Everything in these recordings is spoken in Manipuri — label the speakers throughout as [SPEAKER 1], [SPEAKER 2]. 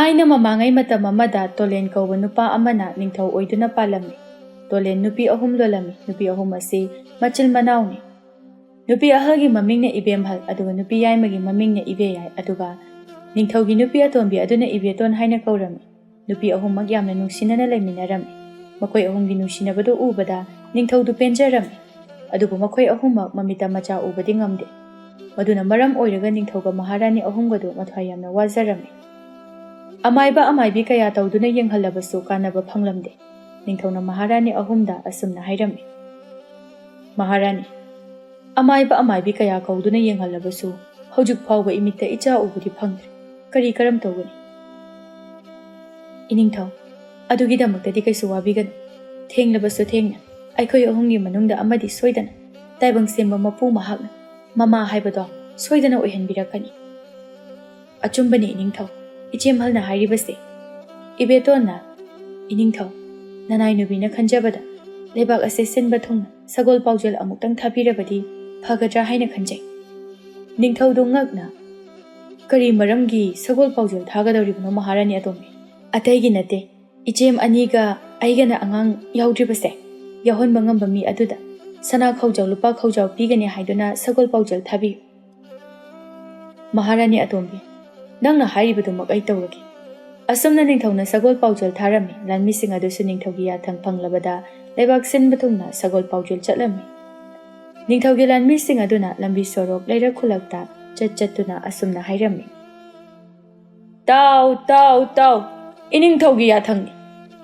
[SPEAKER 1] ꯊꯥꯏꯅ ꯃꯃꯥꯡꯉꯩ ꯃꯇꯝ ꯑꯃꯗ ꯇꯣꯂꯦꯟ ꯀꯧꯕ ꯅꯨꯄꯥ ꯑꯃꯅ ꯅꯤꯡꯊꯧ ꯑꯣꯏꯗꯨꯅ ꯄꯥꯜꯂꯝꯃꯤ꯫ ꯇꯣꯂꯦꯟ ꯅꯨꯄꯤ 3 ꯂꯣꯜꯂꯝꯃꯤ꯫ ꯅꯨꯄꯤ 3 ꯑꯁꯤ ꯃꯆꯤꯜ ꯃꯅꯥꯎꯅꯤ꯫ ꯅꯨꯄꯤ ꯑꯍꯜꯒꯤ ꯃꯃꯤꯡꯅ ꯏꯕꯦꯝꯍꯜ, ꯑꯗꯨꯒ ꯅꯨꯄꯤ ꯌꯥꯏꯃꯒꯤ ꯃꯃꯤꯡꯅ ꯏꯕꯦꯌꯥꯏ, ꯑꯗꯨꯒ ꯅꯤꯡꯊꯧꯒꯤ ꯅꯨꯄꯤ ꯑꯇꯣꯟꯕꯤ ꯑꯗꯨꯅ ꯏꯕꯦꯇꯣꯟ ꯍꯥꯏꯅ ꯀꯧꯔꯝꯃꯤ꯫ ꯅꯨꯄꯤ 3ꯃꯛ ꯌꯥꯝꯅ ꯅꯨꯡꯁꯤꯅꯅ ꯂꯩꯃꯤꯟꯅꯔꯝꯃꯤ꯫ ꯃꯈꯣꯏ 3ꯒꯤ ꯅꯨꯡꯁꯤꯅꯕꯗꯨ ꯎꯕꯗ ꯅꯤꯡꯊꯧꯗꯨ ꯄꯦꯟꯖꯔꯝꯃꯤ꯫ ꯑꯗꯨꯕꯨ ꯃꯈꯣꯏ 3ꯃꯛ ꯃꯃꯤꯠꯇ ꯃꯆꯥ ꯎꯕꯗꯤ ꯉꯝꯗꯦ꯫ ꯃꯗꯨꯅ ꯃꯔꯝ ꯑꯣꯏꯔꯒ ꯅꯤꯡꯊꯧꯒ ꯃꯍꯥꯔꯥꯅꯤ 3ꯒꯗꯨ ꯃꯊ꯭ꯋꯥꯏ ꯌꯥꯝꯅ ꯋꯥꯖꯔꯝꯃꯤ꯫ ꯑꯃꯥꯏꯕ ꯑꯃꯥꯏꯕꯤ ꯀꯌꯥ ꯇꯧꯗꯨꯅ ꯌꯦꯡꯍꯜꯂꯕꯁꯨ ꯀꯥꯟꯅꯕ ꯐꯪꯂꯝꯗꯦ꯫ ꯅꯤꯡꯊꯧꯅ ꯃꯍꯥꯔꯥꯅꯤ 3ꯗ ꯑꯁꯨꯝꯅ ꯍꯥꯏꯔꯝꯃꯤ: ꯃꯍꯥꯔꯥꯅꯤ, ꯑꯃꯥꯏꯕ ꯑꯃꯥꯏꯕꯤ ꯀꯌꯥ ꯀꯧꯗꯨꯅ ꯌꯦꯡꯍꯜꯂꯕꯁꯨ ꯍꯧꯖꯤꯛ ꯐꯥꯎꯕ ꯏꯃꯤꯠꯇ ꯏꯆꯥ ꯎꯕꯗꯤ ꯐꯪꯗ꯭ꯔꯤ꯫ ꯀꯔꯤ ꯀꯔꯝ ꯇꯧꯒꯅꯤ? ꯏꯅꯤꯡꯊꯧ, ꯑꯗꯨꯒꯤꯗꯃꯛꯇꯗꯤ ꯀꯩꯁꯨ ꯋꯥꯕꯤꯒꯅꯨ꯫ ꯊꯦꯡꯂꯕꯁꯨ ꯊꯦꯡꯅ ꯑꯩꯈꯣꯏ 3ꯒꯤ ꯃꯅꯨꯡꯗ ꯑꯃꯗꯤ ꯁꯣꯏꯗꯅ ꯇꯥꯏꯕꯪꯁꯦꯝꯕ ꯃꯄꯨ ꯃꯍꯥꯛꯅ ꯃꯃꯥ ꯍꯥꯏꯕꯗꯣ ꯁꯣꯏꯗꯅ ꯑꯣꯏꯍꯟꯕꯤꯔꯛꯀꯅꯤ꯫ ꯑꯆꯨꯝꯕꯅꯤ ꯏꯅꯤꯡꯊꯧ, ꯏꯆꯦꯝꯍꯜꯅ ꯍꯥꯏꯔꯤꯕꯁꯦ꯫ ꯏꯕꯦꯇꯣꯟꯅ: ꯏꯅꯤꯡꯊꯧ, ꯅꯅꯥꯏ-ꯅꯨꯕꯤꯅ ꯈꯟꯖꯕꯗ ꯂꯩꯕꯥꯛ ꯑꯁꯦ ꯁꯤꯟꯕ ꯊꯨꯡꯅ ꯁꯒꯣꯜ ꯄꯥꯎꯖꯦꯜ ꯑꯃꯨꯛꯇꯪ ꯊꯥꯕꯤꯔꯕꯗꯤ ꯐꯒꯗ꯭ꯔꯥ ꯍꯥꯏꯅ ꯈꯟꯖꯩ꯫ ꯅꯤꯡꯊꯧꯗꯨ ꯉꯛꯅ: ꯀꯔꯤ ꯃꯔꯝꯒꯤ ꯁꯒꯣꯜ ꯄꯥꯎꯖꯦꯜ ꯊꯥꯒꯗꯧꯔꯤꯕꯅꯣ ꯃꯍꯥꯔꯥꯅꯤ ꯑꯇꯣꯝꯕꯤ? ꯑꯇꯩꯒꯤ ꯅꯠꯇꯦ, ꯏꯆꯦꯝ ꯑꯅꯤꯒ ꯑꯩꯒꯅ ꯑꯉꯥꯡ ꯌꯥꯎꯗ꯭ꯔꯤꯕꯁꯦ ꯌꯥꯎꯍꯟꯕ ꯉꯝꯕ ꯃꯤ ꯑꯗꯨꯗ ꯁꯅꯥ ꯈꯧꯖꯥꯎ ꯂꯨꯄꯥ ꯈꯧꯖꯥꯎ ꯄꯤꯒꯅꯤ ꯍꯥꯏꯗꯨꯅ ꯁꯒꯣꯜ ꯄꯥꯎꯖꯦꯜ ꯊꯥꯕꯤꯌꯨ꯫ ꯃꯍꯥꯔꯥꯅꯤ ꯑꯇꯣꯝꯕꯤ, ꯅꯪꯅ ꯍꯥꯏꯔꯤꯕꯗꯨꯃꯛ ꯑꯩ ꯇꯧꯔꯒꯦ꯫ ꯑꯁꯨꯝꯅ ꯅꯤꯡꯊꯧꯅ ꯁꯒꯣꯜ ꯄꯥꯎꯖꯦꯜ ꯊꯥꯔꯝꯃꯤ꯫ ꯂꯥꯟꯃꯤꯁꯤꯡ ꯑꯗꯨꯁꯨ ꯅꯤꯡꯊꯧꯒꯤ ꯌꯥꯊꯪ ꯐꯪꯂꯕꯗ ꯂꯩꯕꯥꯛ ꯁꯤꯟꯕ ꯊꯨꯡꯅ ꯁꯒꯣꯜ ꯄꯥꯎꯖꯦꯜ ꯆꯠꯂꯝꯃꯤ꯫ ꯅꯤꯡꯊꯧꯒꯤ ꯂꯥꯟꯃꯤꯁꯤꯡ ꯑꯗꯨꯅ ꯂꯝꯕꯤ ꯁꯣꯔꯣꯛ ꯂꯩꯔꯛ ꯈꯨꯜꯂꯛꯇ ꯆꯠꯇꯨꯅ ꯑꯁꯨꯝꯅ ꯍꯥꯏꯔꯝꯃꯤ: ꯇꯥꯎ ꯇꯥꯎ ꯇꯥꯎ, ꯏꯅꯤꯡꯊꯧꯒꯤ ꯌꯥꯊꯪꯅꯤ꯫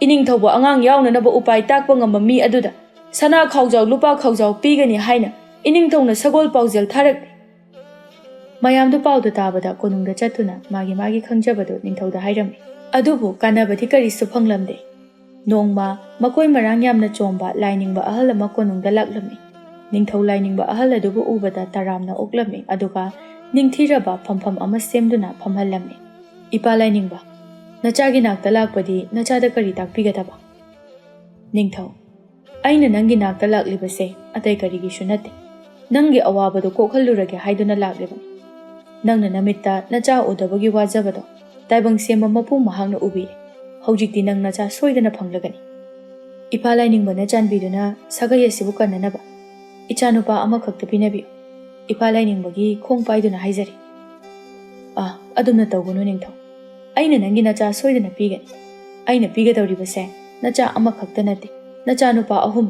[SPEAKER 1] ꯏꯅꯤꯡꯊꯧꯕꯨ ꯑꯉꯥꯡ ꯌꯥꯎꯅꯅꯕ ꯎꯄꯥꯏ ꯇꯥꯛꯄ ꯉꯝꯕ ꯃꯤ ꯑꯗꯨꯗ ꯁꯅꯥ ꯈꯥꯎꯖꯥꯎ ꯂꯨꯄꯥ ꯈꯥꯎꯖꯥꯎ ꯄꯤꯒꯅꯤ ꯍꯥꯏꯅ ꯏꯅꯤꯡꯊꯧꯅ ꯁꯒꯣꯜ ꯄꯥꯎꯖꯦꯜ ꯊꯥꯔꯛꯂꯤ꯫ ꯃꯌꯥꯝꯗꯨ ꯄꯥꯎꯗꯨ ꯇꯥꯕꯗ ꯀꯣꯅꯨꯡꯗ ꯆꯠꯇꯨꯅ ꯃꯥꯒꯤ ꯈꯪꯖꯕꯗꯨ ꯅꯤꯡꯊꯧꯗ ꯍꯥꯏꯔꯝꯃꯤ꯫ ꯑꯗꯨꯕꯨ ꯀꯥꯟꯅꯕꯗꯤ ꯀꯔꯤꯁꯨ ꯐꯪꯂꯝꯗꯦ꯫ ꯅꯣꯡꯃ ꯃꯀꯣꯏ ꯃꯔꯥꯡ ꯌꯥꯝꯅ ꯆꯣꯝꯕ ꯂꯥꯏꯅꯤꯡꯕ ꯑꯍꯜ ꯑꯃ ꯀꯣꯅꯨꯡꯗ ꯂꯥꯛꯂꯝꯃꯤ꯫ ꯅꯤꯡꯊꯧ ꯂꯥꯏꯅꯤꯡꯕ ꯑꯍꯜ ꯑꯗꯨꯕꯨ ꯎꯕꯗ ꯇꯔꯥꯝꯅ ꯑꯣꯛꯂꯝꯃꯤ, ꯑꯗꯨꯒ ꯅꯤꯡꯊꯤꯔꯕ ꯐꯝꯐꯝ ꯑꯃ ꯁꯦꯝꯗꯨꯅ ꯐꯝꯍꯜꯂꯝꯃꯤ꯫ ꯏꯄꯥ ꯂꯥꯏꯅꯤꯡꯕ, ꯅꯆꯥꯒꯤ ꯅꯥꯛꯇ ꯂꯥꯛꯄꯗꯤ ꯅꯆꯥꯗ ꯀꯔꯤ ꯇꯥꯛꯄꯤꯒꯗꯕ? ꯅꯤꯡꯊꯧ: ꯑꯩꯅ ꯅꯪꯒꯤ ꯅꯥꯛꯇ ꯂꯥꯛꯂꯤꯕꯁꯦ ꯑꯇꯩ ꯀꯔꯤꯒꯤꯁꯨ ꯅꯠꯇꯦ, ꯅꯪꯒꯤ ꯑꯋꯥꯕꯗꯨ ꯀꯣꯛꯍꯜꯂꯨꯔꯒꯦ ꯍꯥꯏꯗꯨꯅ ꯂꯥꯛꯂꯤꯕꯅꯤ꯫ ꯅꯪꯅ ꯅꯃꯤꯠꯇ ꯅꯆꯥ ꯎꯗꯕꯒꯤ ꯋꯥꯖꯕꯗꯣ ꯇꯥꯏꯕꯪ ꯁꯦꯝꯕ ꯃꯄꯨ ꯃꯍꯥꯛꯅ ꯎꯕꯤꯔꯦ꯫ ꯍꯧꯖꯤꯛꯇꯤ ꯅꯪ ꯅꯆꯥ ꯁꯣꯏꯗꯅ ꯐꯪꯂꯒꯅꯤ꯫ ꯏꯄꯥ ꯂꯥꯏꯅꯤꯡꯕꯅ ꯆꯥꯟꯕꯤꯗꯨꯅ ꯁꯥꯒꯩ ꯑꯁꯤꯕꯨ ꯀꯟꯅꯅꯕ ꯏꯆꯥꯅꯨꯄꯥ ꯑꯃꯈꯛꯇ ꯄꯤꯅꯕꯤꯌꯨ꯫ ꯏꯄꯥ ꯂꯥꯏꯅꯤꯡꯕꯒꯤ ꯈꯣꯡ ꯄꯥꯏꯗꯨꯅ ꯍꯥꯏꯖꯔꯤ꯫ ꯑꯗꯨꯝꯅ ꯇꯧꯒꯅꯨ ꯅꯤꯡꯊꯧ, ꯑꯩꯅ ꯅꯪꯒꯤ ꯅꯆꯥ ꯁꯣꯏꯗꯅ ꯄꯤꯒꯅꯤ꯫ ꯑꯩꯅ ꯄꯤꯒꯗꯧꯔꯤꯕꯁꯦ ꯅꯆꯥ ꯑꯃꯈꯛꯇ ꯅꯠꯇꯦ, ꯅꯆꯥꯅꯨꯄꯥ 3꯫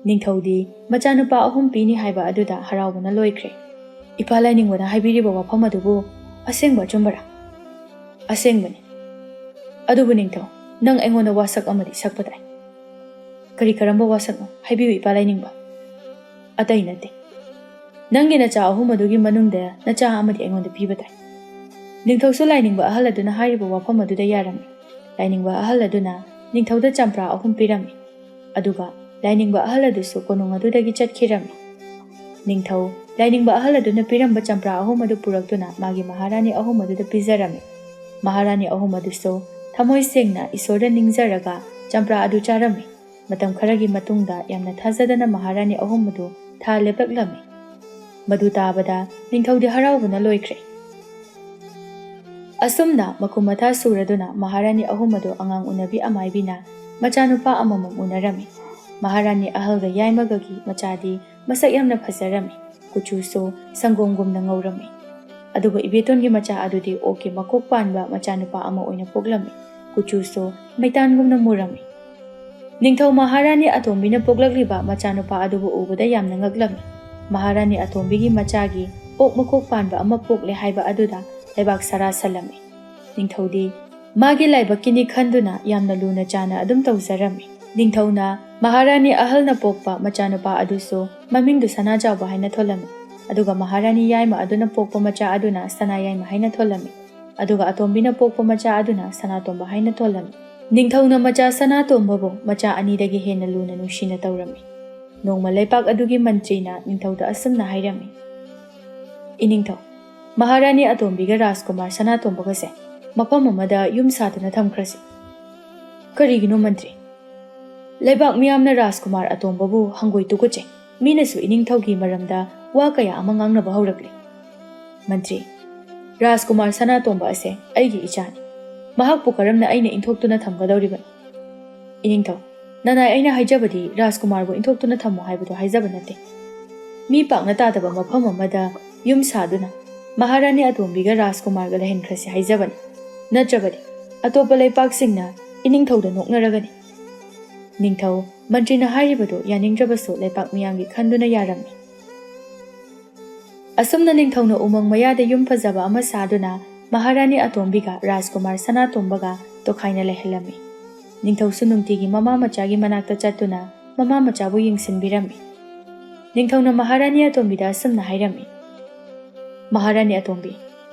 [SPEAKER 1] ꯅꯤꯡꯊꯧꯗꯤ ꯃꯆꯥꯅꯨꯄꯥ 3 ꯄꯤꯅꯤ ꯍꯥꯏꯕ ꯑꯗꯨꯗ ꯍꯔꯥꯎꯕꯅ ꯂꯣꯏꯈ꯭ꯔꯦ꯫ ꯏꯄꯥ ꯂꯥꯏꯅꯤꯡꯕꯅ ꯍꯥꯏꯕꯤꯔꯤꯕ ꯋꯥꯐꯝ ꯑꯗꯨꯕꯨ ꯑꯁꯦꯡꯕ ꯑꯆꯨꯝꯕꯔꯥ? ꯑꯁꯦꯡꯕꯅꯤ꯫ ꯑꯗꯨꯕꯨ ꯅꯤꯡꯊꯧ, ꯅꯪ ꯑꯩꯉꯣꯟꯗ ꯋꯥꯁꯛ ꯑꯃꯗꯤ ꯁꯛꯄ ꯇꯥꯏ꯫ ꯀꯔꯤ ꯀꯔꯝꯕ ꯋꯥꯁꯛꯅꯣ? ꯍꯥꯏꯕꯤꯌꯨ ꯏꯄꯥ ꯂꯥꯏꯅꯤꯡꯕ꯫ ꯑꯇꯩ ꯅꯠꯇꯦ, ꯅꯪꯒꯤ ꯅꯆꯥ 3 ꯑꯗꯨꯒꯤ ꯃꯅꯨꯡꯗ ꯅꯆꯥ ꯑꯃꯗꯤ ꯑꯩꯉꯣꯟꯗ ꯄꯤꯕ ꯇꯥꯏ꯫ ꯅꯤꯡꯊꯧꯁꯨ ꯂꯥꯏꯅꯤꯡꯕ ꯑꯍꯜ ꯑꯗꯨꯅ ꯍꯥꯏꯔꯤꯕ ꯋꯥꯐꯝ ꯑꯗꯨꯗ ꯌꯥꯔꯝꯃꯤ꯫ ꯂꯥꯏꯅꯤꯡꯕ ꯑꯍꯜ ꯑꯗꯨꯅ ꯅꯤꯡꯊꯧꯗ ꯆꯝꯄ꯭ꯔꯥ 3 ꯄꯤꯔꯝꯃꯤ, ꯑꯗꯨꯒ ꯂꯥꯏꯅꯤꯡꯕ ꯑꯍꯜ ꯑꯗꯨꯁꯨ ꯀꯣꯅꯨꯡ ꯑꯗꯨꯗꯒꯤ ꯆꯠꯈꯤꯔꯝꯃꯤ꯫ ꯅꯤꯡꯊꯧ ꯂꯥꯏꯅꯤꯡꯕ ꯑꯍꯜ ꯑꯗꯨꯅ ꯄꯤꯔꯝꯕ ꯆꯝꯄ꯭ꯔꯥ 3 ꯑꯗꯨ ꯄꯨꯔꯛꯇꯨꯅ ꯃꯥꯒꯤ ꯃꯍꯥꯔꯥꯅꯤ 3 ꯑꯗꯨꯗ ꯄꯤꯖꯔꯝꯃꯤ꯫ ꯃꯍꯥꯔꯥꯅꯤ 3 ꯑꯗꯨꯁꯨ ꯊꯃꯣꯏ ꯁꯦꯡꯅ ꯏꯁꯣꯔꯗ ꯅꯤꯡꯖꯔꯒ ꯆꯝꯄ꯭ꯔꯥ ꯑꯗꯨ ꯆꯥꯔꯝꯃꯤ꯫ ꯃꯇꯝ ꯈꯔꯒꯤ ꯃꯇꯨꯡꯗ ꯌꯥꯝꯅ ꯊꯥꯖꯗꯅ ꯃꯍꯥꯔꯥꯅꯤ 3 ꯑꯗꯨ ꯊꯥ ꯂꯦꯞꯂꯛꯂꯝꯃꯤ꯫ ꯃꯗꯨ ꯇꯥꯕꯗ ꯅꯤꯡꯊꯧꯗꯤ ꯍꯔꯥꯎꯕꯅ ꯂꯣꯏꯈ꯭ꯔꯦ꯫ ꯑꯁꯨꯝꯅ ꯃꯈꯨꯝ ꯃꯊꯥ ꯁꯨꯔꯗꯨꯅ ꯃꯍꯥꯔꯥꯅꯤ 3 ꯑꯗꯨ ꯑꯉꯥꯡ ꯎꯅꯕꯤ ꯑꯃꯥꯏꯕꯤꯅ ꯃꯆꯥꯅꯨꯄꯥ ꯑꯃꯃꯝ ꯎꯅꯔꯝꯃꯤ꯫ ꯃꯍꯥꯔꯥꯅꯤ ꯑꯍꯜꯒ ꯌꯥꯏꯃꯒꯒꯤ ꯃꯆꯥꯗꯤ ꯃꯁꯛ ꯌꯥꯝꯅ ꯐꯖꯔꯝꯃꯤ, ꯀꯨꯆꯨꯁꯨ ꯁꯪꯒꯣꯝꯒꯨꯝꯅ ꯉꯧꯔꯝꯃꯤ꯫ ꯑꯗꯨꯒ ꯏꯕꯦꯇꯣꯟꯒꯤ ꯃꯆꯥ ꯑꯗꯨꯗꯤ ꯑꯣꯛꯀꯤ ꯃꯀꯣꯛ ꯄꯥꯟꯕ ꯃꯆꯥꯅꯨꯄꯥ ꯑꯃ ꯑꯣꯏꯅ ꯄꯣꯛꯂꯝꯃꯤ, ꯀꯨꯆꯨꯁꯨ ꯃꯩꯇꯥꯟꯒꯨꯝꯅ ꯃꯨꯔꯝꯃꯤ꯫ ꯅꯤꯡꯊꯧ ꯃꯍꯥꯔꯥꯅꯤ ꯑꯇꯣꯝꯕꯤꯅ ꯄꯣꯛꯂꯛꯂꯤꯕ ꯃꯆꯥꯅꯨꯄꯥ ꯑꯗꯨꯕꯨ ꯎꯕꯗ ꯌꯥꯝꯅ ꯉꯛꯂꯝꯃꯤ꯫ ꯃꯍꯥꯔꯥꯅꯤ ꯑꯇꯣꯝꯕꯤꯒꯤ ꯃꯆꯥꯒꯤ ꯑꯣꯛ ꯃꯀꯣꯛ ꯄꯥꯟꯕ ꯑꯃ ꯄꯣꯛꯂꯦ ꯍꯥꯏꯕ ꯑꯗꯨꯗ ꯂꯩꯕꯥꯛ ꯁꯔꯥ ꯁꯜꯂꯝꯃꯤ꯫ ꯅꯤꯡꯊꯧꯗꯤ ꯃꯥꯒꯤ ꯂꯥꯏꯕꯛꯀꯤꯅꯤ ꯈꯟꯗꯨꯅ ꯌꯥꯝꯅ ꯂꯨꯅ ꯆꯥꯅ ꯑꯗꯨꯝ ꯇꯧꯖꯔꯝꯃꯤ꯫ ꯅꯤꯡꯊꯧꯅ ꯃꯍꯥꯔꯥꯅꯤ ꯑꯍꯜꯅ ꯄꯣꯛꯄ ꯃꯆꯥꯅꯨꯄꯥ ꯑꯗꯨꯁꯨ ꯃꯃꯤꯡꯗꯨ ꯁꯅꯥꯖꯥꯎꯕ ꯍꯥꯏꯅ ꯊꯣꯜꯂꯝꯃꯤ, ꯑꯗꯨꯒ ꯃꯍꯥꯔꯥꯅꯤ ꯌꯥꯏꯃ ꯑꯗꯨꯅ ꯄꯣꯛꯄ ꯃꯆꯥ ꯑꯗꯨꯅ ꯁꯅꯥꯌꯥꯏꯃ ꯍꯥꯏꯅ ꯊꯣꯜꯂꯝꯃꯤ, ꯑꯗꯨꯒ ꯑꯇꯣꯝꯕꯤꯅ ꯄꯣꯛꯄ ꯃꯆꯥ ꯑꯗꯨꯅ ꯁꯅꯥꯇꯣꯝꯕ ꯍꯥꯏꯅ ꯊꯣꯜꯂꯝꯃꯤ꯫ ꯅꯤꯡꯊꯧꯅ ꯃꯆꯥ ꯁꯅꯥꯇꯣꯝꯕꯕꯨ ꯃꯆꯥ 2ꯗꯒꯤ ꯍꯦꯟꯅ ꯂꯨꯅ ꯅꯨꯡꯁꯤꯅ ꯇꯧꯔꯝꯃꯤ꯫ ꯅꯣꯡꯃ ꯂꯩꯄꯥꯛ ꯑꯗꯨꯒꯤ ꯃꯟꯇ꯭ꯔꯤꯅ ꯅꯤꯡꯊꯧꯗ ꯑꯁꯨꯝꯅ ꯍꯥꯏꯔꯝꯃꯤ: ꯏꯅꯤꯡꯊꯧ, ꯃꯍꯥꯔꯥꯅꯤ ꯑꯇꯣꯝꯕꯤꯒ ꯔꯥꯖꯀꯨꯃꯥꯔ ꯁꯅꯥꯇꯣꯝꯕꯒꯁꯦ ꯃꯐꯝ ꯑꯃꯗ ꯌꯨꯝ ꯁꯥꯗꯨꯅ ꯊꯝꯈ꯭ꯔꯁꯤ꯫ ꯀꯔꯤꯒꯤꯅꯣ ꯃꯟꯇ꯭ꯔꯤ? ꯂꯩꯕꯥꯛ ꯃꯤꯌꯥꯝꯅ ꯔꯥꯖꯀꯨꯃꯥꯔ ꯑꯇꯣꯝꯕꯕꯨ ꯍꯪꯒꯣꯏ ꯇꯨꯀꯠꯆꯩ, ꯃꯤꯅꯁꯨ ꯏꯅꯤꯡꯊꯧꯒꯤ ꯃꯔꯝꯗ ꯋꯥ ꯀꯌా ꯑꯃ ꯉꯥꯡꯅꯕ ꯍꯧꯔꯛꯂꯤ꯫ ꯃꯟꯇ꯭ꯔꯤ, ꯔꯥꯖꯀꯨꯃꯥꯔ ꯁꯅꯥꯇꯣꯝꯕ ꯑꯁꯦ ꯑꯩꯒꯤ ꯏꯆꯥꯅꯤ, ꯃꯍꯥꯛꯄꯨ ꯀꯔꯝꯅ ꯑꯩꯅ ꯏꯟꯊꯣꯛꯇꯨꯅ ꯊꯝꯒꯗꯧꯔꯤꯕꯅꯣ? ꯏꯅꯤꯡꯊꯧ, ꯅꯅꯥꯏ ꯑꯩꯅ ꯍꯥꯏꯖꯕꯗꯤ ꯔꯥꯖꯀꯨꯃꯥꯔꯕꯨ ꯏꯟꯊꯣꯛꯇꯨꯅ ꯊꯝꯃꯣ ꯍꯥꯏꯕꯗꯨ ꯍꯥꯏꯖꯕ ꯅꯠꯇꯦ꯫ ꯃꯤ ꯄꯥꯛꯅ ꯇꯥꯗꯕ ꯃꯐꯝ ꯑꯃꯗ ꯌꯨꯝ ꯁꯥꯗꯨꯅ ꯃꯍꯥꯔꯥꯅꯤ ꯑꯇꯣꯝꯕꯤꯒ ꯔꯥꯖꯀꯨꯃꯥꯔꯒ ꯂꯩꯍꯟꯈ꯭ꯔꯁꯤ ꯍꯥꯏꯖꯕꯅꯤ꯫ ꯅꯠꯇ꯭ꯔꯕꯗꯤ ꯑꯇꯣꯞꯄ ꯂꯩꯄꯥꯛꯁꯤꯡꯅ ꯏꯅꯤꯡꯊꯧꯗ ꯅꯣꯛꯅꯔꯒꯅꯤ꯫ ꯅꯤꯡꯊꯧ, ꯃꯟꯇ꯭ꯔꯤꯅ ꯍꯥꯏꯔꯤꯕꯗꯨ ꯌꯥꯅꯤꯡꯗ꯭ꯔꯕꯁꯨ ꯂꯩꯄꯥꯛ ꯃꯤꯌꯥꯝꯒꯤ ꯈꯟꯗꯨꯅ ꯌꯥꯔꯝꯃꯤ꯫ ꯑꯁꯨꯝꯅ ꯅꯤꯡꯊꯧꯅ ꯎꯃꯪ ꯃꯌꯥꯗ ꯌꯨꯝ ꯐꯖꯕ ꯑꯃ ꯁꯥꯗꯨꯅ ꯃꯍꯥꯔꯥꯅꯤ ꯑꯇꯣꯝꯕꯤꯒ ꯔꯥꯖꯀꯨꯃꯥꯔ ꯁꯅꯥꯇꯣꯝꯕꯒ ꯇꯣꯈꯥꯏꯅ ꯂꯩꯍꯜꯂꯝꯃꯤ꯫ ꯅꯤꯡꯊꯧꯁꯨ ꯅꯨꯡꯇꯤꯒꯤ ꯃꯃꯥ ꯃꯆꯥꯒꯤ ꯃꯅꯥꯛꯇ ꯆꯠꯇꯨꯅ ꯃꯃꯥ ꯃꯆꯥꯕꯨ ꯌꯦꯡꯁꯤꯟꯕꯤꯔꯝꯃꯤ꯫ ꯅꯤꯡꯊꯧꯅ ꯃꯍꯥꯔꯥꯅꯤ ꯑꯇꯣꯝꯕꯤꯗ ꯑꯁꯨꯝꯅ ꯍꯥꯏꯔꯝꯃꯤ, ꯃꯍꯥꯔꯥꯅꯤ ꯑꯇꯣꯝꯕꯤ,